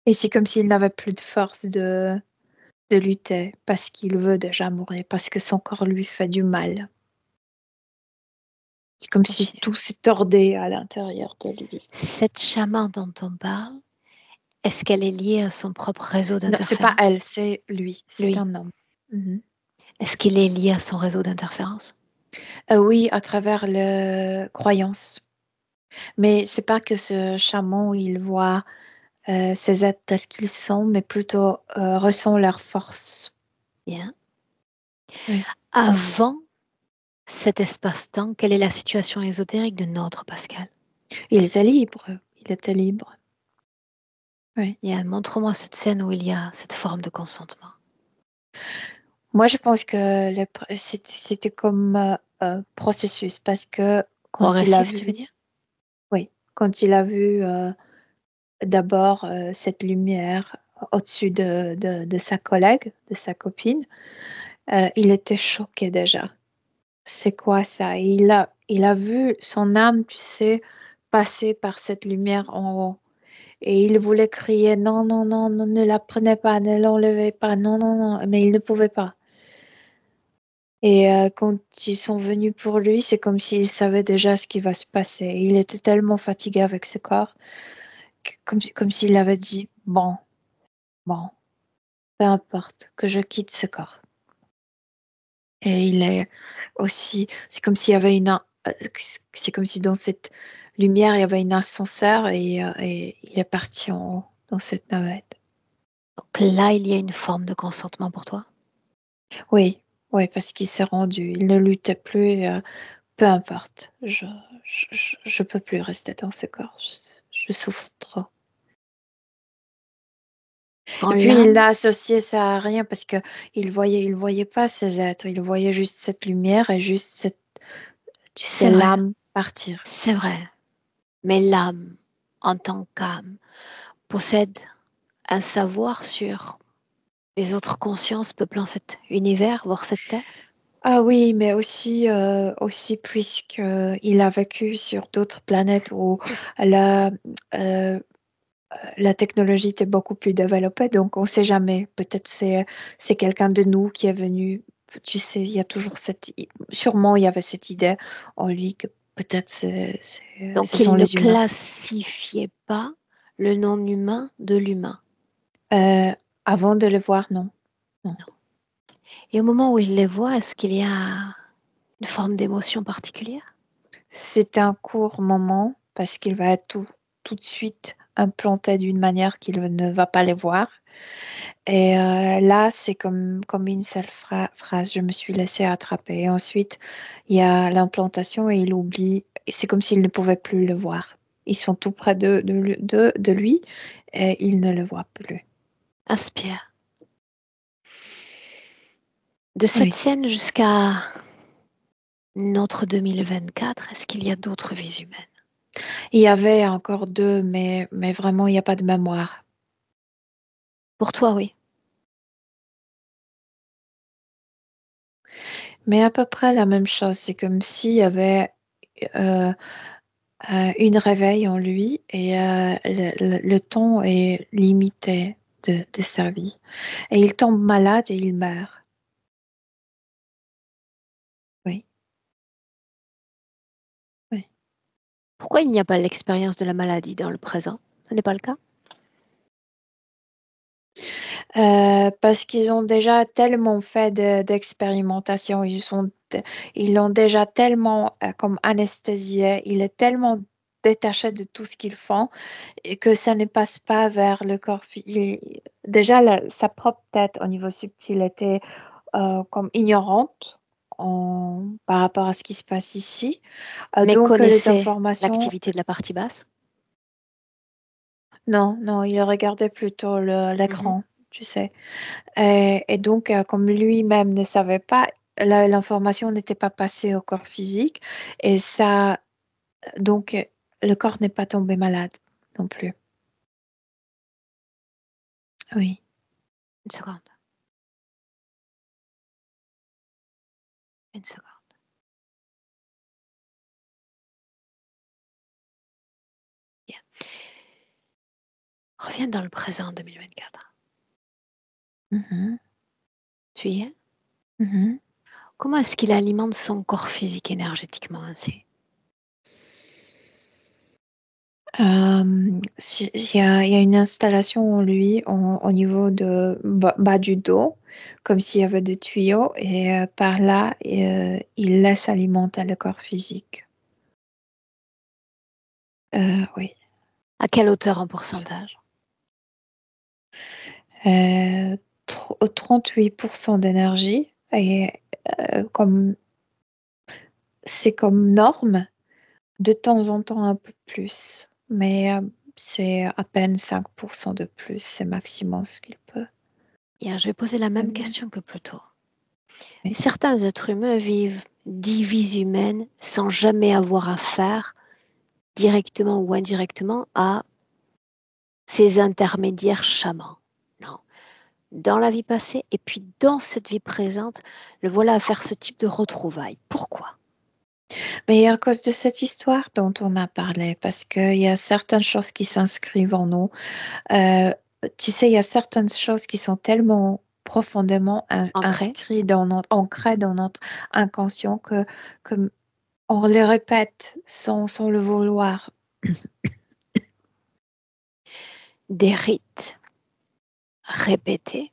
Et c'est comme s'il n'avait plus de force de lutter parce qu'il veut déjà mourir, parce que son corps lui fait du mal. C'est comme si Continue. tout s'est tordé à l'intérieur de lui. Cette chamane dont on parle, est-ce qu'elle est liée à son propre réseau Non, c'est pas d'interférence? elle, c'est lui, c'est Lui, un homme. Mhm. est-ce qu'il est lié à son réseau d'interférence? Oui, à travers les croyances. Mais c'est pas que ce chaman, il voit ces êtres tels qu'ils sont, mais plutôt ressent leur force. Bien. Oui. Avant cet espace-temps, quelle est la situation ésotérique de notre Pascal? Il était libre. Il était libre. Oui. Bien, montre-moi cette scène où il y a cette forme de consentement. Moi, je pense que c'était comme processus parce que quand il a Progressif, tu veux vu, dire? oui, quand il a vu d'abord cette lumière au-dessus de sa collègue, de sa copine, il était choqué déjà. C'est quoi ça? Et il a vu son âme, tu sais, passer par cette lumière en haut. Et il voulait crier non, non, non, non, ne la prenez pas, ne l'enlevez pas, non, non, non, mais il ne pouvait pas. Et quand ils sont venus pour lui, c'est comme s'il savait déjà ce qui va se passer. Il était tellement fatigué avec ce corps, comme s'il avait dit, bon, bon, peu importe, que je quitte ce corps. Et il est aussi, c'est comme s'il y avait c'est comme si dans cette lumière, il y avait une ascenseur et il est parti en haut dans cette navette. Donc là, il y a une forme de consentement pour toi. Oui, oui, parce qu'il s'est rendu, il ne luttait plus, peu importe, je peux plus rester dans ce corps, je souffre trop. Quand Et puis il l'âme, a associé ça à rien parce que il voyait pas ces êtres, il voyait juste cette lumière et juste cette, tu sais, c'est vrai, l'âme partir. c'est vrai, mais l'âme, en tant qu'âme, possède un savoir sur les autres consciences peuplant cet univers, voire cette terre. Ah oui, mais aussi puisqu'il a vécu sur d'autres planètes où la, euh, la technologie était beaucoup plus développée, donc on ne sait jamais. Peut-être c'est quelqu'un de nous qui est venu. Tu sais, il y a toujours sûrement il y avait cette idée en lui que peut-être ce Donc sont il ne les humains. classifiait pas le non-humain de l'humain. Euh, Avant de le voir, non. Non. Et au moment où il les voit, est-ce qu'il y a une forme d'émotion particulière? C'est un court moment parce qu'il va être tout de suite implanté d'une manière qu'il ne va pas les voir. Et là, c'est comme une seule phrase, je me suis laissée attraper. Et ensuite, il y a l'implantation et il oublie. Et c'est comme s'il ne pouvait plus le voir. Ils sont tout près de lui et il ne le voit plus. Inspire. De cette Oui. scène jusqu'à notre 2024, est-ce qu'il y a d'autres vies humaines? Il y avait encore deux, mais vraiment, il n'y a pas de mémoire. Pour toi, oui. Mais à peu près la même chose. C'est comme s'il y avait euh, une réveil en lui et le temps est limité de sa vie. Et il tombe malade et il meurt. Oui, oui. Pourquoi il n'y a pas l'expérience de la maladie dans le présent? Ce n'est pas le cas? Parce qu'ils ont déjà tellement fait d'expérimentation, ils l'ont déjà tellement comme anesthésié, il est tellement détaché de tout ce qu'ils font et que ça ne passe pas vers le corps. Déjà, sa propre tête au niveau subtil était comme ignorante par rapport à ce qui se passe ici. Mais Donc, les connaissait informations, l'activité de la partie basse? non, non, il regardait plutôt Mhm. l'écran, tu sais. Et donc, comme lui-même ne savait pas, l'information n'était pas passée au corps physique. Et ça, donc, le corps n'est pas tombé malade non plus. Oui. Une seconde. Une seconde. Bien. Reviens dans le présent 2024. Mhm, Tu y es? mhm. Comment est-ce qu'il alimente son corps physique énergétiquement ainsi? Il y a une installation en lui au niveau bas du dos, comme s'il y avait des tuyaux, et par là, il laisse alimenter le corps physique. Oui. À quelle hauteur en pourcentage? 38% d'énergie, et comme c'est comme norme, de temps en temps un peu plus, mais c'est à peine 5% de plus, c'est maximum ce qu'il peut. Bien, je vais poser la même donner. question que plus tôt. Oui. Certains êtres humains vivent 10 vies humaines sans jamais avoir affaire, directement ou indirectement, à ces intermédiaires chamans. Non. Dans la vie passée et puis dans cette vie présente, le voilà à faire ce type de retrouvailles. Pourquoi? Mais à cause de cette histoire dont on a parlé, parce qu'il y a certaines choses qui s'inscrivent en nous. Euh, Tu sais, il y a certaines choses qui sont tellement profondément Ancré? ancrées dans notre inconscient que on les répète sans le vouloir. Des rites répétés.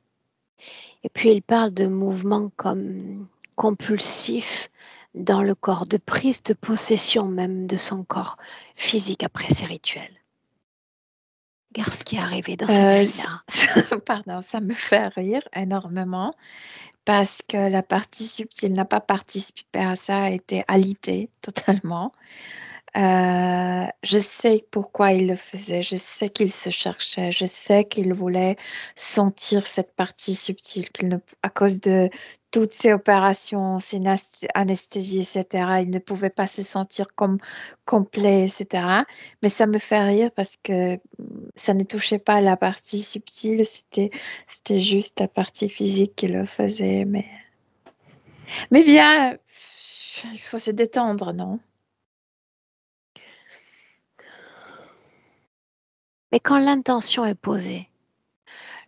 Et puis il parle de mouvements comme compulsifs dans le corps, de prise de possession même de son corps physique après ces rituels. Regarde ce qui est arrivé dans cette Euh, vie-là. Pardon, ça me fait rire énormément parce que la partie subtile n'a pas participé à ça, a été alitée totalement. Je sais pourquoi il le faisait, je sais qu'il se cherchait, je sais qu'il voulait sentir cette partie subtile, à cause de toutes ces opérations, ces anesthésies, etc., il ne pouvait pas se sentir comme complet, etc. Mais ça me fait rire parce que ça ne touchait pas la partie subtile, c'était juste la partie physique qui le faisait. Mais bien, il faut se détendre, non? Mais quand l'intention est posée,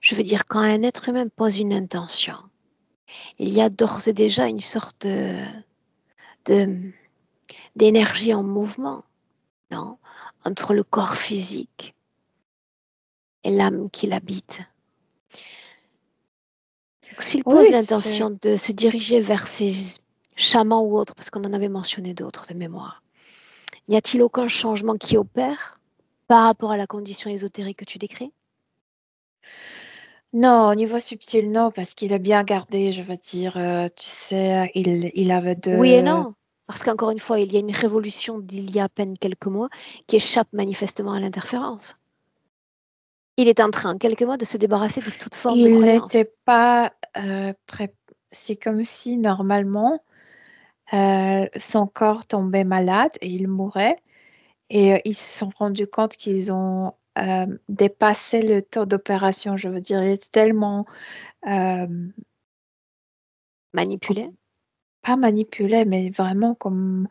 je veux dire quand un être humain pose une intention, il y a d'ores et déjà une sorte de- d'énergie en mouvement, non, entre le corps physique et l'âme qui l'habite. Donc, s'il pose Oui, l'intention de se diriger vers ces chamans ou autres, parce qu'on en avait mentionné d'autres de mémoire, n'y a-t-il aucun changement qui opère par rapport à la condition ésotérique que tu décris? non, au niveau subtil, non, parce qu'il est bien gardé, je veux dire, tu sais, il avait Oui et de... non, parce qu'encore une fois, il y a une révolution d'il y a à peine quelques mois qui échappe manifestement à l'interférence. Il est en train, en quelques mois, de se débarrasser de toute forme de Il croyance. n'était pas prêt. C'est comme si, normalement, son corps tombait malade et il mourait. Et ils se sont rendus compte qu'ils ont dépassé le temps d'opération. Je veux dire, il était tellement... euh, Manipulé? pas manipulé, mais vraiment comme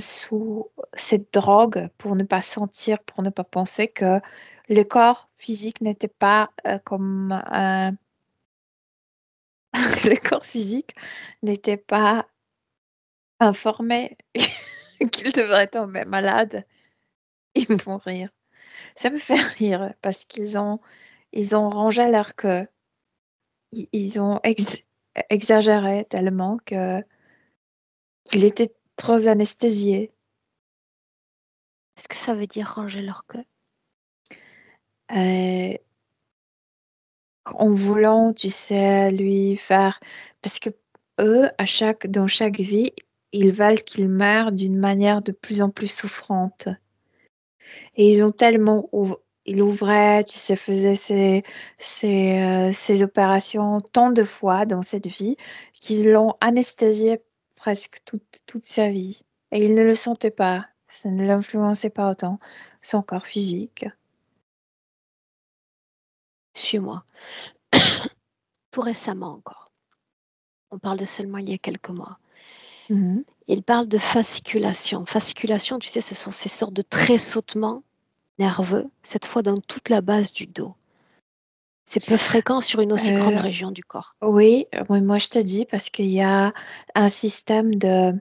sous cette drogue pour ne pas sentir, pour ne pas penser que le corps physique n'était pas comme le corps physique n'était pas informé qu'il devrait tomber malade et mourir. Ça me fait rire parce qu'ils ont rangé leur queue. Ils ont exagéré tellement qu'il était trop anesthésié. Est-ce que ça veut dire ranger leur queue? Euh, En voulant, tu sais, lui faire... Parce que eux, dans chaque vie, ils veulent qu'il meure d'une manière de plus en plus souffrante. Et ils ont tellement... Il ouvrait, tu sais, faisait ses opérations tant de fois dans cette vie qu'ils l'ont anesthésié presque toute sa vie. Et il ne le sentait pas. Ça ne l'influençait pas autant, son corps physique. Suis-moi. Tout récemment encore. On parle de seulement il y a quelques mois. Mhm. Il parle de fasciculation. Fasciculation, tu sais, ce sont ces sortes de tressautements nerveux, cette fois dans toute la base du dos. C'est peu fréquent sur une aussi grande Euh, région du corps. Oui, oui, moi je te dis parce qu'il y a un système de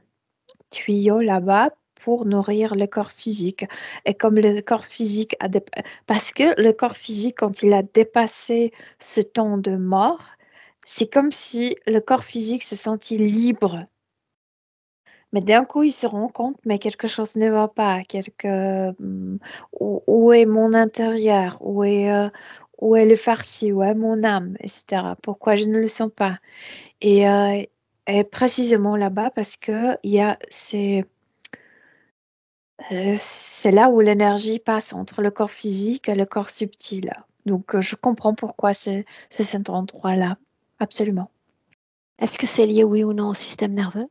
tuyaux là-bas pour nourrir le corps physique. Et comme le corps physique parce que le corps physique, quand il a dépassé ce temps de mort, c'est comme si le corps physique se sentit libre. Mais d'un coup, il se rend compte, mais quelque chose ne va pas. Où est mon intérieur? Où est le farci? Où est mon âme? Etc. Pourquoi je ne le sens pas? Et, euh, et précisément là-bas, parce que c'est là où l'énergie passe entre le corps physique et le corps subtil. Donc, je comprends pourquoi c'est cet endroit-là. Absolument. Est-ce que c'est lié, oui ou non, au système nerveux?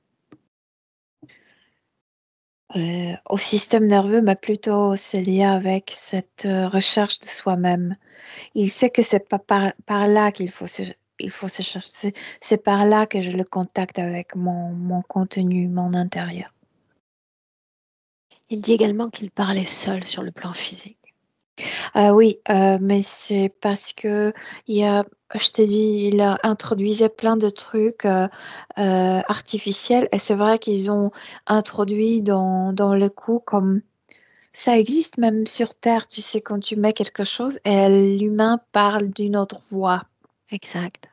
Au système nerveux, mais plutôt c'est lié avec cette recherche de soi-même. Il sait que c'est pas par là il faut se chercher. C'est par là que je le contacte avec mon contenu, mon intérieur. Il dit également qu'il parlait seul sur le plan physique. Oui, mais c'est parce que je t'ai dit, il a introduisait plein de trucs artificiels et c'est vrai qu'ils ont introduit dans le coup comme ça existe même sur Terre, tu sais, quand tu mets quelque chose et l'humain parle d'une autre voix. Exact.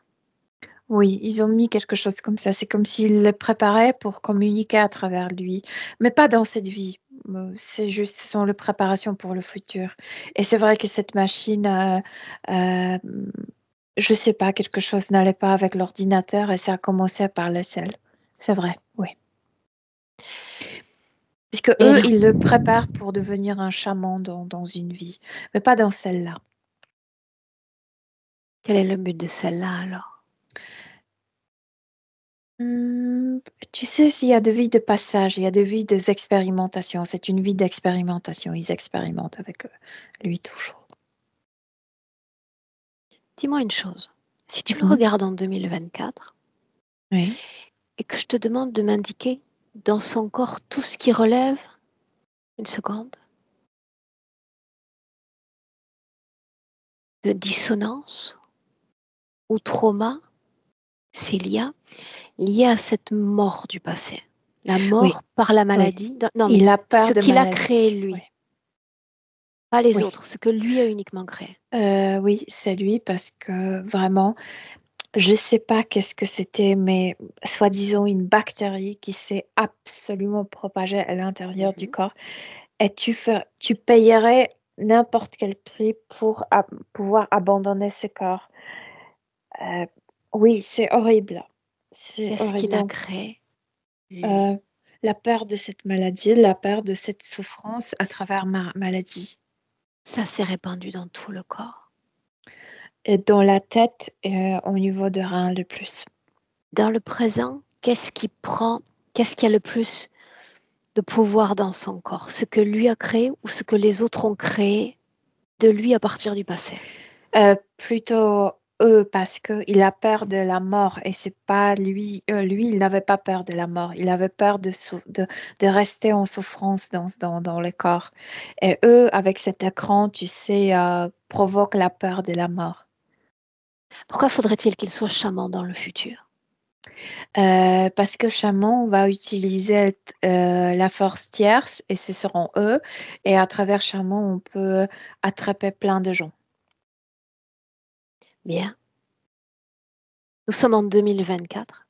Oui, ils ont mis quelque chose comme ça. C'est comme s'ils le préparaient pour communiquer à travers lui, mais pas dans cette vie. C'est juste, ce sont les préparations pour le futur. Et c'est vrai que cette machine, euh, je sais pas, quelque chose n'allait pas avec l'ordinateur et ça a commencé par le sel. C'est vrai, oui. Puisque Et eux, là, ils le préparent pour devenir un chaman dans une vie, mais pas dans celle-là. quel est le but de celle-là alors? Hmm, Tu sais, s'il y a de vie de passage, il y a de vie des expérimentations. C'est une vie d'expérimentation. Ils expérimentent avec lui toujours. Dis-moi une chose. Si tu le Mhm. regardes en 2024 Oui. et que je te demande de m'indiquer dans son corps tout ce qui relève, une seconde, de dissonance ou trauma, c'est lié à cette mort du passé. La Oui, mort par la oui. maladie. Non, mais Il a ce peur de qu'il a créé maladie. Oui, lui, pas les oui. autres, ce que lui a uniquement créé. Oui, c'est lui parce que vraiment, je ne sais pas qu'est-ce que c'était, mais soi-disant une bactérie qui s'est absolument propagée à l'intérieur du Mhm. corps. Et tu payerais n'importe quel prix pour pouvoir abandonner ce corps. Euh, oui, c'est horrible. C'est Qu'est-ce horrible. qu'il a Donc, créé lui? euh, la peur de cette maladie, la peur de cette souffrance à travers ma maladie. Ça s'est répandu dans tout le corps. Et dans la tête, au niveau de rein le plus. Dans le présent, qu'est-ce qui a le plus de pouvoir dans son corps? Ce que lui a créé ou ce que les autres ont créé de lui à partir du passé? Plutôt eux parce qu'il a peur de la mort et c'est pas lui. Lui, il n'avait pas peur de la mort. Il avait peur de rester en souffrance dans le corps. Et eux, avec cet écran, tu sais, provoquent la peur de la mort. Pourquoi faudrait-il qu'il soit chaman dans le futur? Parce que chaman va utiliser la force tierce et ce seront eux. Et à travers chaman, on peut attraper plein de gens. Bien. Nous sommes en 2024.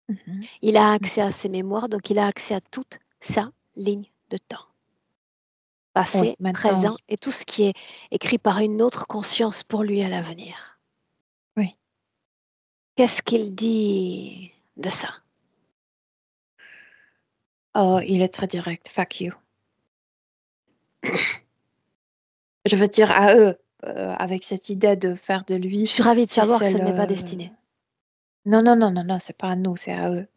Mhm. Il a accès à ses mémoires, donc il a accès à toute sa ligne de temps. Oui, Passé, maintenant, présent et tout ce qui est écrit par une autre conscience pour lui à l'avenir. oui. Qu'est-ce qu'il dit de ça? Oh, il est très direct. Fuck you. Je veux dire à eux, avec cette idée de faire de lui, Je suis ravie de tu savoir que sais, ça ne m'est pas destiné. Non, non, non, non, non, c'est pas à nous, c'est à eux.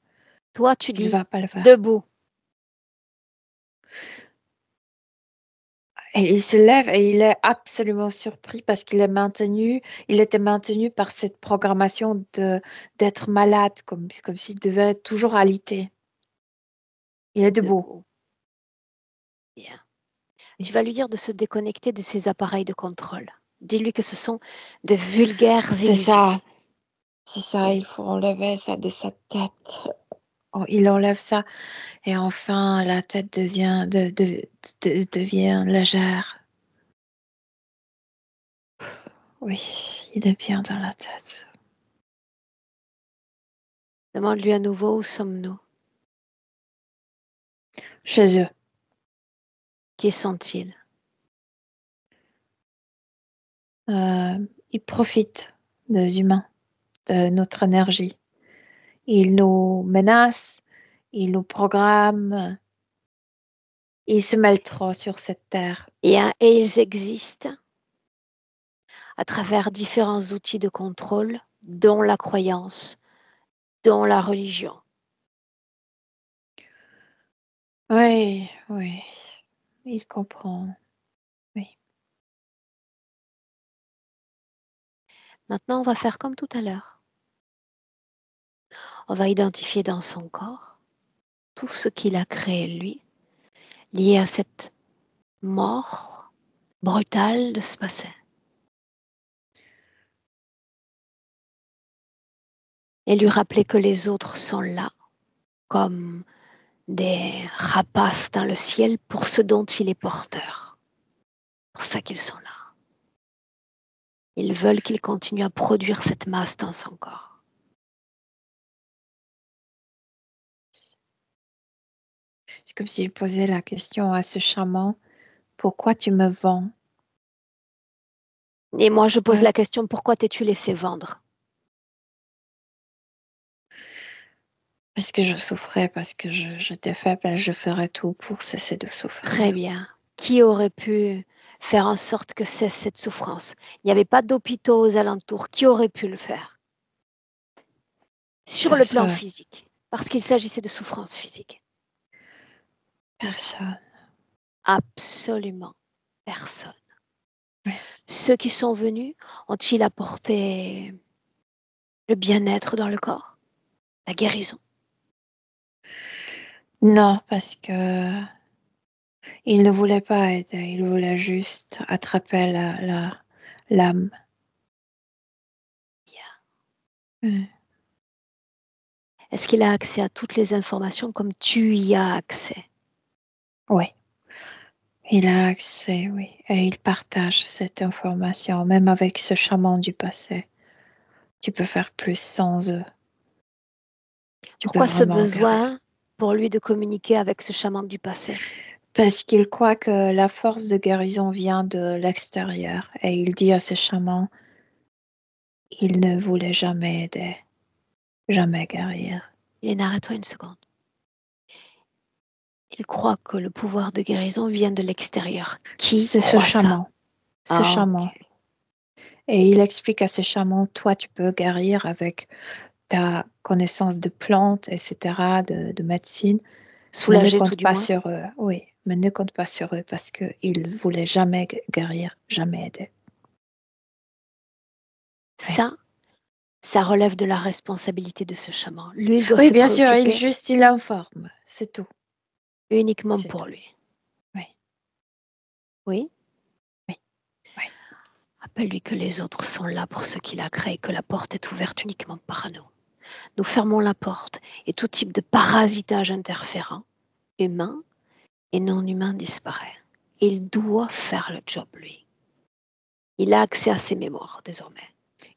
Toi, tu Il dis va pas le faire. debout. Et il se lève et il est absolument surpris parce qu'il il était maintenu par cette programmation d'être malade, comme s'il devait toujours alité. Il est debout. Debout. Bien. Tu vas lui dire de se déconnecter de ses appareils de contrôle. Dis-lui que ce sont de vulgaires C'est illusions. ça. C'est ça, Bien. il faut enlever ça de sa tête. Oh, il enlève ça et enfin la tête devient légère. Oui, il est bien dans la tête. Demande-lui à nouveau où sommes-nous? Chez eux. Qui sont-ils? Ils profitent des humains, de notre énergie. Ils nous menacent, ils nous programment, ils se mêlent trop sur cette terre. Et ils existent à travers différents outils de contrôle, dont la croyance, dont la religion. Oui, oui, il comprend. Oui. Maintenant, on va faire comme tout à l'heure. On va identifier dans son corps tout ce qu'il a créé lui, lié à cette mort brutale de ce passé. Et lui rappeler que les autres sont là, comme des rapaces dans le ciel pour ce dont il est porteur. C'est pour ça qu'ils sont là. Ils veulent qu'il continue à produire cette masse dans son corps. C'est comme s'il posait la question à ce chaman, pourquoi tu me vends? Et moi, je pose Ouais. la question, pourquoi t'es-tu laissé vendre? Est-ce que je souffrais parce que j'étais faible? Je ferais tout pour cesser de souffrir. Très bien. Qui aurait pu faire en sorte que cesse cette souffrance? Il n'y avait pas d'hôpitaux aux alentours. Qui aurait pu le faire? Sur le plan Personne. physique, parce qu'il s'agissait de souffrance physique. Personne. Absolument personne. Oui. Ceux qui sont venus, ont-ils apporté le bien-être dans le corps? La guérison? Non, parce que il ne voulait pas aider, il voulait juste attraper l'âme. Mm. Est-ce qu'il a accès à toutes les informations comme tu y as accès? Oui, il a accès, oui, et il partage cette information, même avec ce chaman du passé. Tu peux faire plus sans eux. Tu peux Pourquoi ce vraiment guérir. besoin pour lui de communiquer avec ce chaman du passé? Parce qu'il croit que la force de guérison vient de l'extérieur, et il dit à ce chaman, il ne voulait jamais aider, jamais guérir. Léna, arrête-toi une seconde. Il croit que le pouvoir de guérison vient de l'extérieur. Qui C'est ce croit ça? chaman, ce Ah, chaman. ok. Et il explique à ce chaman, toi, tu peux guérir avec ta connaissance de plantes, etc., de médecine, mais ne Soulagé tout compte du pas moins. sur eux. Oui, mais ne compte pas sur eux parce qu'ils ne voulaient jamais guérir, jamais aider. Ça relève de la responsabilité de ce chaman. Lui, il doit Oui, se bien sûr, préoccuper il informe, c'est tout. uniquement C'est pour tout. lui. Oui, Oui. oui, oui. Rappelle-lui que les autres sont là pour ce qu'il a créé, que la porte est ouverte uniquement par nous. Nous fermons la porte et tout type de parasitage interférent, humain et non humain, disparaît. Il doit faire le job, lui. Il a accès à ses mémoires désormais.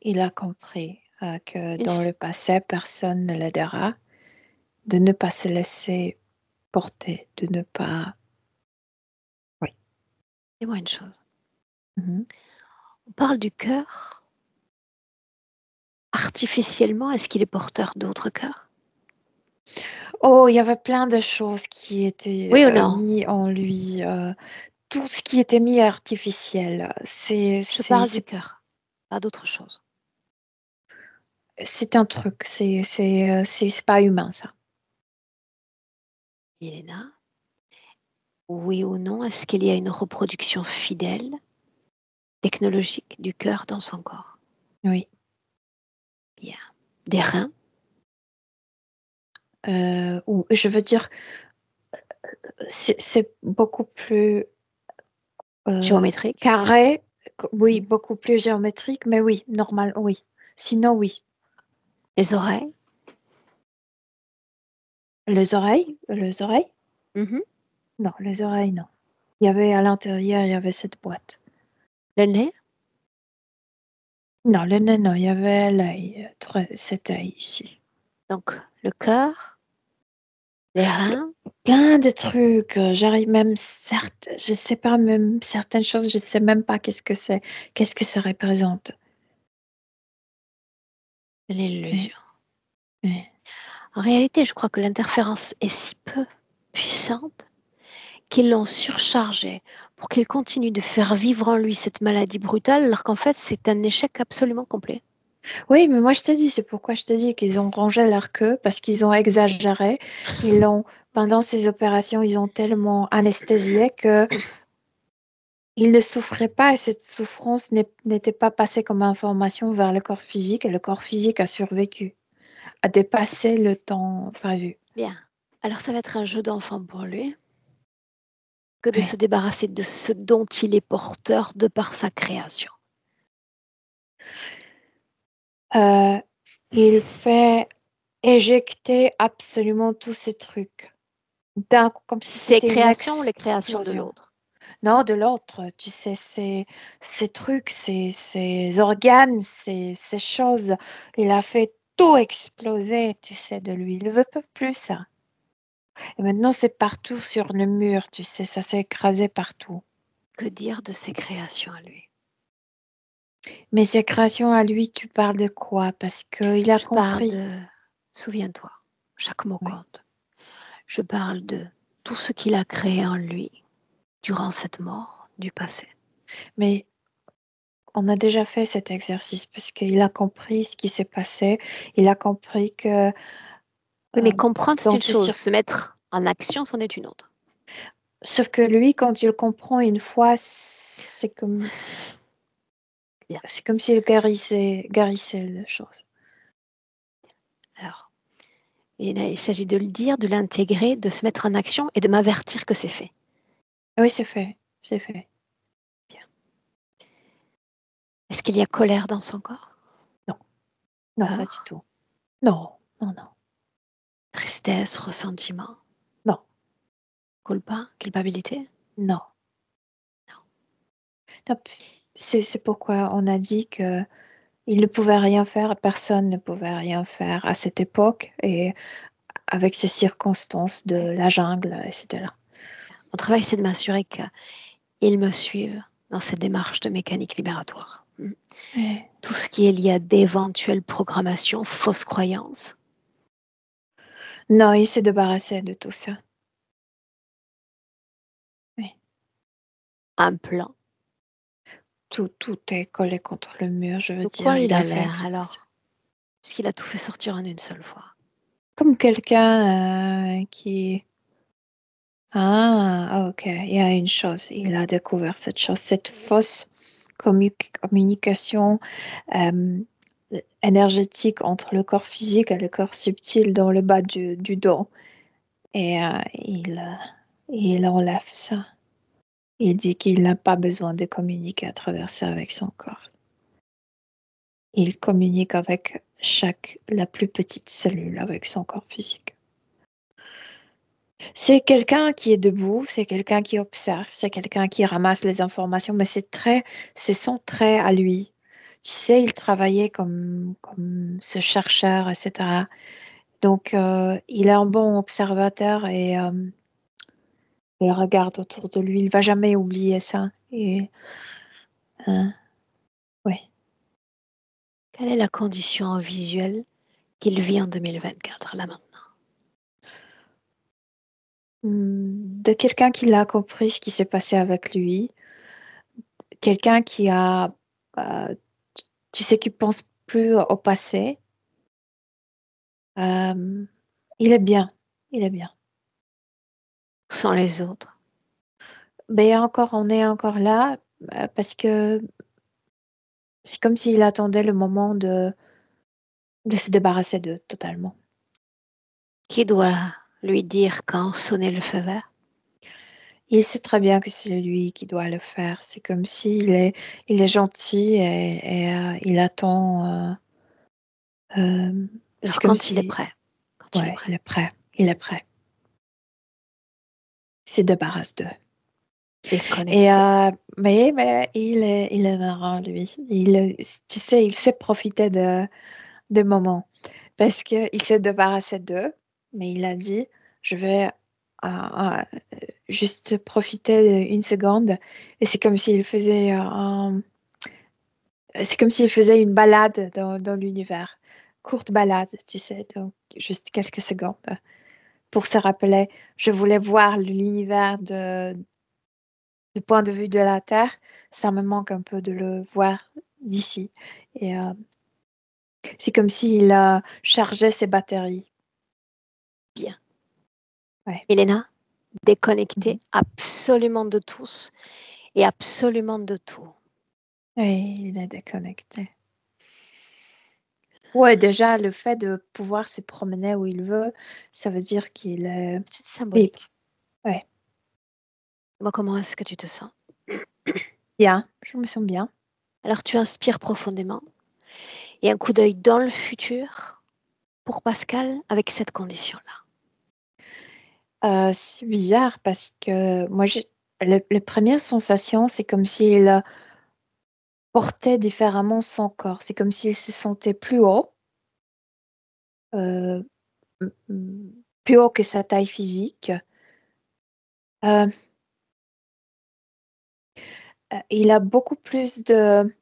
Il a compris que Une dans s- le passé, personne ne l'aidera, de ne pas se laisser porter, de ne pas... Oui. Dis-moi une chose. Mhm. On parle du cœur. Artificiellement, est-ce qu'il est porteur d'autres cœurs? Oh, il y avait plein de choses qui étaient Oui ou non? mises en lui. Tout ce qui était mis artificiel, Je parle du cœur, pas d'autre chose. c'est un truc, c'est pas humain, ça. Elena, oui ou non, est-ce qu'il y a une reproduction fidèle, technologique du cœur dans son corps? Oui. Bien. Des reins? Ou je veux dire, c'est beaucoup plus Géométriques? carré, oui, beaucoup plus géométrique, mais oui, normal, oui. Sinon, oui. Les oreilles? Les oreilles? Mhm. Non, les oreilles, non. Il y avait à l'intérieur, il y avait cette boîte. Le nez? Non, le nez, non, il y avait l'œil, cet œil ici. Donc, le cœur, les reins, Plein de trucs, j'arrive même je sais pas même certaines choses, je sais même pas qu'est-ce que ça représente. l'illusion. Ouais, ouais. En réalité, je crois que l'interférence est si peu puissante qu'ils l'ont surchargé pour qu'il continue de faire vivre en lui cette maladie brutale, alors qu'en fait, c'est un échec absolument complet. Oui, mais moi je te dis, c'est pourquoi je te dis qu'ils ont rangé leur queue, parce qu'ils ont exagéré. Pendant ces opérations, ils ont tellement anesthésié que ils ne souffraient pas et cette souffrance n'était pas passée comme information vers le corps physique et le corps physique a survécu, a dépassé le temps prévu. Bien. Alors, ça va être un jeu d'enfant pour lui que de Ouais. se débarrasser de ce dont il est porteur de par sa création. Euh, il fait éjecter absolument tous ces trucs d'un coup, comme si Ses c'était une créations ou les créations de explosion. l'autre? Non, de l'autre, tu sais, ces trucs, ces organes, ces choses, il a fait tout exploser, tu sais, de lui. Il ne veut pas plus ça. Et maintenant, c'est partout sur le mur, tu sais, ça s'est écrasé partout. Que dire de ses créations à lui? Mais ces créations à lui, tu parles de quoi? Parce qu'il a Je parle compris. de, souviens-toi, chaque mot Oui. compte. Je parle de tout ce qu'il a créé en lui durant cette mort du passé. Mais on a déjà fait cet exercice parce qu'il a compris ce qui s'est passé. Il a compris que Oui, mais comprendre, c'est dans une ces chose. circonstances, Se mettre en action, c'en est une autre. sauf que lui, quand il comprend une fois, Bien. c'est comme s'il guérissait les choses. Alors, il s'agit de le dire, de l'intégrer, de se mettre en action et de m'avertir que c'est fait. Oui, c'est fait. C'est fait. Bien. Est-ce qu'il y a colère dans son corps? Non, non, pas du Peur? tout. Non, non, non, Tristesse, ressentiment? non, Culpa? Culpabilité? non. Non, c'est pourquoi on a dit que il ne pouvait rien faire, personne ne pouvait rien faire à cette époque et avec ces circonstances de la jungle, etc. Mon travail, c'est de m'assurer qu'ils me suivent dans cette démarche de mécanique libératoire. Ouais. Tout ce qui est lié à d'éventuelles programmations, fausses croyances, Non, il s'est débarrassé de tout ça. Oui. un plan. Tout est collé contre le mur, je veux De dire. quoi il Il a a fait l'air expression. alors? Puisqu'il a tout fait sortir en une seule fois. Comme quelqu'un qui... Ah, ok, il y a une chose. Il a découvert cette chose, cette fausse communication énergétique entre le corps physique et le corps subtil dans le bas du dos. Et il enlève ça. Il dit qu'il n'a pas besoin de communiquer à travers ça avec son corps. Il communique avec la plus petite cellule, avec son corps physique. C'est quelqu'un qui est debout, c'est quelqu'un qui observe, c'est quelqu'un qui ramasse les informations, mais c'est son trait à lui. Tu sais, il travaillait comme ce chercheur, etc. Donc, il est un bon observateur et il regarde autour de lui. Il ne va jamais oublier ça. Et, oui. Quelle est la condition visuelle qu'il vit en 2024, là maintenant? De quelqu'un qui l'a compris ce qui s'est passé avec lui. Quelqu'un qui a, tu sais, qui pense plus au passé. Il est bien. Il est bien. Où sont les autres? Mais on est encore là parce que c'est comme s'il attendait le moment de se débarrasser d'eux totalement. Qui doit lui dire quand sonner le feu vert? Il sait très bien que c'est lui qui doit le faire. C'est comme s'il il est gentil et il attend. C'est Alors comme quand il est si, prêt. Quand il est ouais, prêt. il est prêt. Il est prêt. Il se débarrasse d'eux. Déconnecté. Mais il est marrant, lui. Tu sais, il sait profiter des moments. Parce qu'il s'est débarrassé d'eux, mais il a dit, je vais juste profiter une seconde. Et c'est comme s'il faisait c'est comme s'il faisait une balade dans l'univers. Courte balade, tu sais, donc juste quelques secondes. Pour se rappeler, je voulais voir l'univers du point de vue de la Terre. Ça me manque un peu de le voir d'ici. Et c'est comme s'il chargeait ses batteries. Bien. Ouais. Elena, déconnectée Mhm. absolument de tous et absolument de tout. Oui, il est déconnecté. Ouais, déjà, le fait de pouvoir se promener où il veut, ça veut dire qu'il est C'est symbolique. libre. Ouais. Moi, comment est-ce que tu te sens? Bien, je me sens bien. Alors, tu inspires profondément et un coup d'œil dans le futur pour Pascal avec cette condition-là. C'est bizarre parce que moi, les premières sensations, c'est comme s'il portait différemment son corps. C'est comme s'il se sentait plus haut, euh, plus haut que sa taille physique. Euh, il a beaucoup plus de...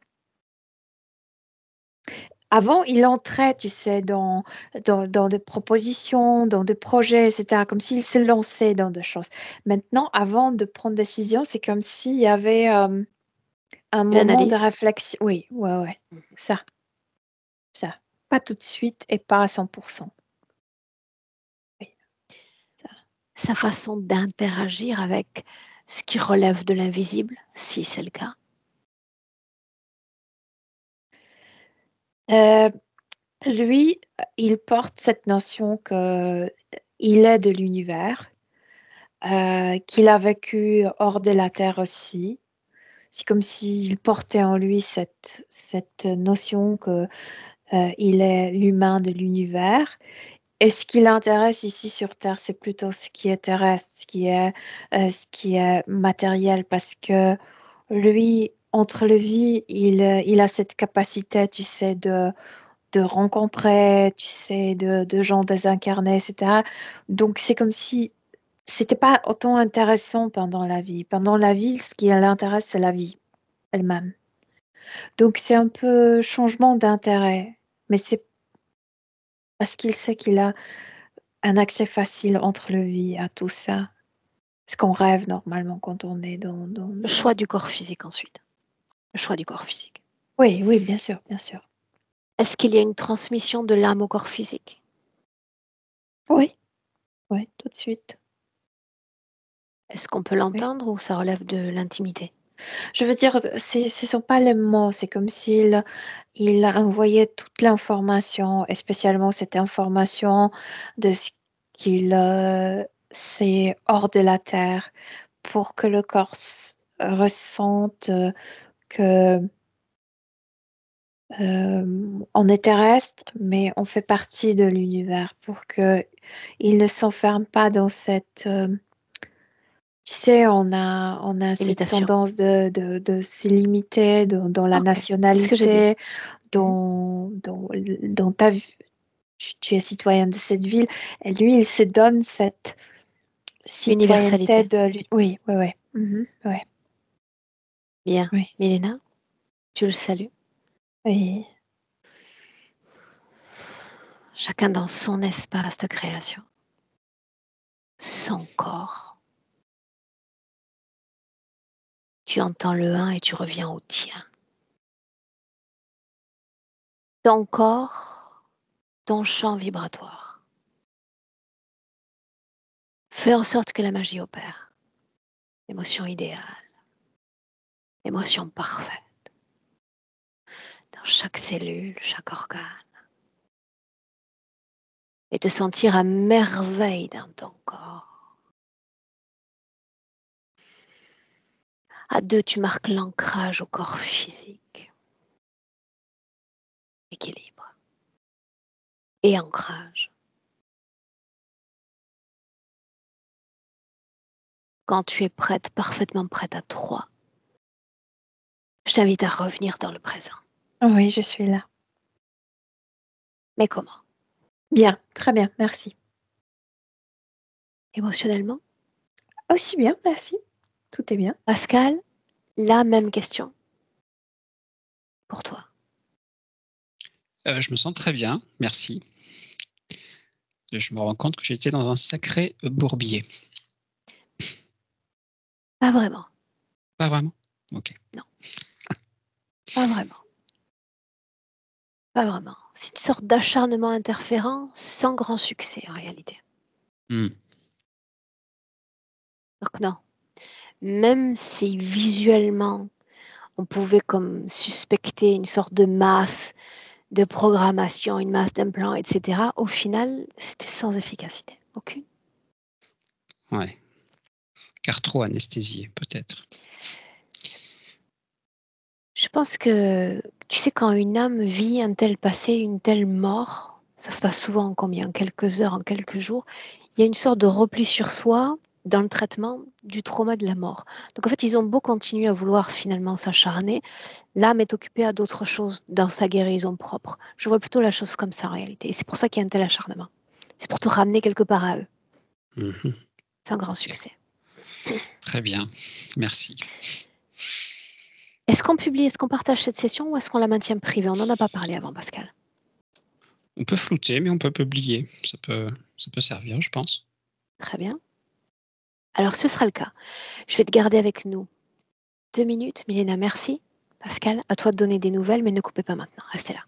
Avant, il entrait, tu sais, dans des propositions, dans des projets, etc., comme s'il se lançait dans des choses. Maintenant, avant de prendre décision, c'est comme s'il y avait un Une moment de analyse. réflexion. Oui, ouais, ça. Pas tout de suite et pas à 100%. Oui, ça. Sa façon d'interagir avec ce qui relève de l'invisible, si c'est le cas. Euh, Lui, il porte cette notion que il est de l'univers, qu'il a vécu hors de la Terre aussi. C'est comme s'il portait en lui cette notion que il est l'humain de l'univers. Et ce qui l'intéresse ici sur Terre, c'est plutôt ce qui est terrestre, ce qui est matériel, parce que lui, entre le vie, il a cette capacité, tu sais, de rencontrer, tu sais, de gens désincarnés, etc. Donc, c'est comme si c'était pas autant intéressant pendant la vie. Pendant la vie, ce qui l'intéresse, c'est la vie elle-même. Donc, c'est un peu changement d'intérêt, mais c'est parce qu'il sait qu'il a un accès facile entre le vie à tout ça. Ce qu'on rêve normalement quand on est Le choix du corps physique ensuite. Le choix du corps physique. Oui, oui, bien sûr, bien sûr. Est-ce qu'il y a une transmission de l'âme au corps physique? Oui, oui, tout de suite. Est-ce qu'on peut Oui. l'entendre ou ça relève de l'intimité? Je veux dire, ce ne sont pas les mots, c'est comme s'il il envoyait toute l'information, et spécialement cette information de ce qu'il c'est hors de la Terre, pour que le corps ressente que on est terrestre, mais on fait partie de l'univers, pour que il ne s'enferme pas dans cette tu sais, on a cette Limitation. tendance de se limiter dans la Ok, c'est ce que j'ai dit. nationalité, Mhm. dans ta vie. Tu es citoyen de cette ville. Et lui, il se donne cette citoyenneté Universalité. de lui. Oui, oui, oui. Mhm, ouais, Bien. oui, Milena, tu le salues. oui. Chacun dans son espace de création, son corps. Tu entends le un et tu reviens au tien. Ton corps, ton champ vibratoire. Fais en sorte que la magie opère. Émotion idéale, émotion parfaite. Dans chaque cellule, chaque organe. Et te sentir à merveille dans ton corps. À deux, tu marques l'ancrage au corps physique. Équilibre et ancrage. Quand tu es prête, parfaitement prête à 3, je t'invite à revenir dans le présent. Oui, je suis là. Mais comment? Bien, très bien, merci. Émotionnellement? Aussi bien, merci. Tout est bien. Pascal, la même question pour toi. Je me sens très bien, merci. Je me rends compte que j'étais dans un sacré bourbier. Pas vraiment. Pas vraiment? Ok. Non, pas vraiment. Pas vraiment. C'est une sorte d'acharnement interférent sans grand succès en réalité. Hmm. Donc non. Même si visuellement on pouvait comme suspecter une sorte de masse de programmation, une masse d'implants, etc., au final, c'était sans efficacité. Aucune. Ouais. Car trop anesthésié, peut-être. Je pense que, tu sais, quand une âme vit un tel passé, une telle mort, ça se passe souvent en combien? En quelques heures, en quelques jours, il y a une sorte de repli sur soi dans le traitement du trauma de la mort. Donc en fait, ils ont beau continuer à vouloir finalement s'acharner, l'âme est occupée à d'autres choses dans sa guérison propre. Je vois plutôt la chose comme ça en réalité. Et c'est pour ça qu'il y a un tel acharnement. C'est pour te ramener quelque part à eux. Mhm. C'est un grand Ok. succès. Très bien, merci. Est-ce qu'on publie, est-ce qu'on partage cette session ou est-ce qu'on la maintient privée? On n'en a pas parlé avant, Pascal. On peut flouter, mais on peut publier. Ça peut servir, je pense. Très bien. Alors ce sera le cas. Je vais te garder avec nous 2 minutes. Milena, merci. Pascal, à toi de donner des nouvelles, mais ne coupez pas maintenant. Restez là.